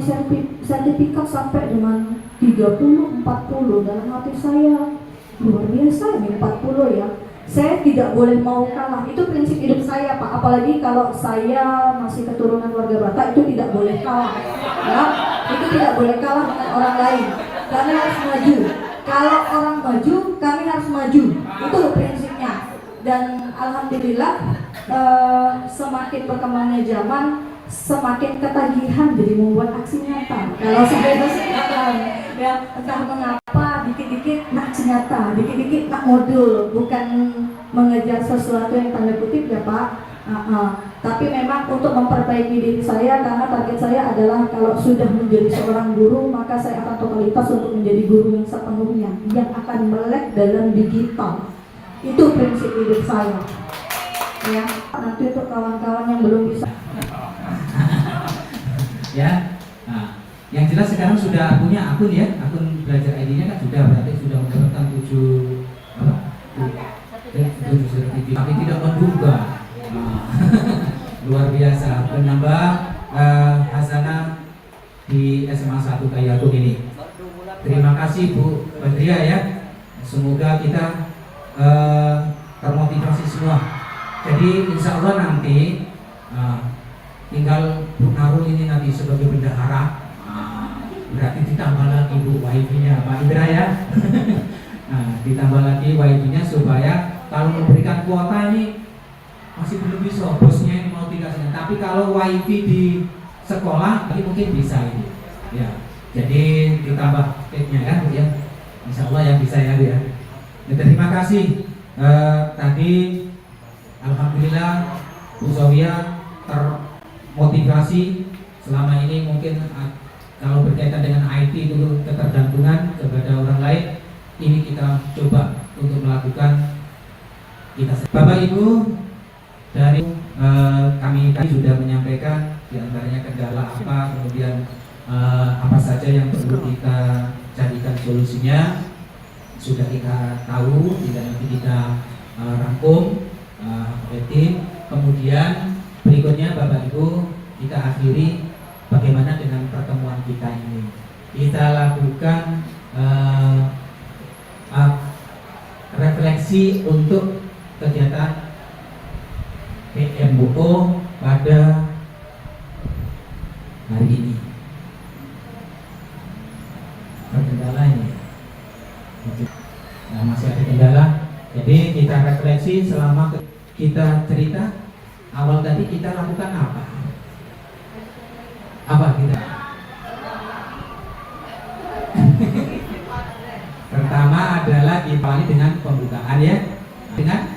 sertifikat sampai dengan 30, 40. Dalam hati saya luar biasa ini 40 ya. Saya tidak boleh mau kalah. Itu prinsip hidup saya, Pak. Apalagi kalau saya masih keturunan warga Batak, itu tidak boleh kalah. Ya, itu tidak boleh kalah dengan orang lain. Kami harus maju. Kalau orang maju, kami harus maju. Itu prinsipnya. Dan alhamdulillah, semakin berkembangnya zaman, semakin ketagihan jadi membuat aksi nyata. Kalau saya sekarang, ya entah mengapa dikit-dikit nak aksi nyata, dikit-dikit nak modul, bukan mengejar sesuatu yang tanda kutip ya Pak. Tapi memang untuk memperbaiki diri saya, karena target saya adalah kalau sudah menjadi seorang guru, maka saya akan totalitas untuk menjadi guru yang sepenuhnya, yang akan melek dalam digital. Itu prinsip hidup saya. Ya, nanti untuk kawan-kawan yang belum bisa. Ya, nah, yang jelas sekarang sudah punya akun ya, akun belajar ID-nya kan sudah, berarti sudah mendapatkan 7 sertifikat, tapi tidak menduga. Luar biasa, menambah hasanah di SMA 1 Kayatung ini. Terima kasih Bu Badria ya. Semoga kita termotivasi semua. Jadi insya Allah nanti tinggal Bu Narul ini nanti sebagai bendahara, berarti ditambah lagi Bu wifi-nya Pak Indra ya. Nah, ditambah lagi wifi-nya supaya kalau memberikan kuota ini masih belum bisa, bosnya ini mau dikasih. Tapi kalau wifi di sekolah ini mungkin bisa ini. Ya, jadi ditambah tiknya ya Bu ya. Insya Allah yang bisa ya Bu ya. Ya, terima kasih. Tadi alhamdulillah Bu Zawiyah termotivasi. Selama ini mungkin kalau berkaitan dengan IT itu ketergantungan kepada orang lain, ini kita coba untuk melakukan kita. Bapak Ibu, dari kami tadi sudah menyampaikan diantaranya kendala apa, kemudian apa saja yang perlu kita carikan solusinya, sudah kita tahu, tidak nanti kita rangkum tim. Kemudian berikutnya Bapak Ibu, kita akhiri bagaimana dengan pertemuan kita ini. Kita lakukan refleksi untuk kegiatan PMBO pada hari ini. Kendala ini, nah, masih ada kendala. Jadi kita refleksi selama kita cerita awal tadi kita lakukan apa? Apa kita? Pertama adalah diawali dengan pembukaan ya, dengan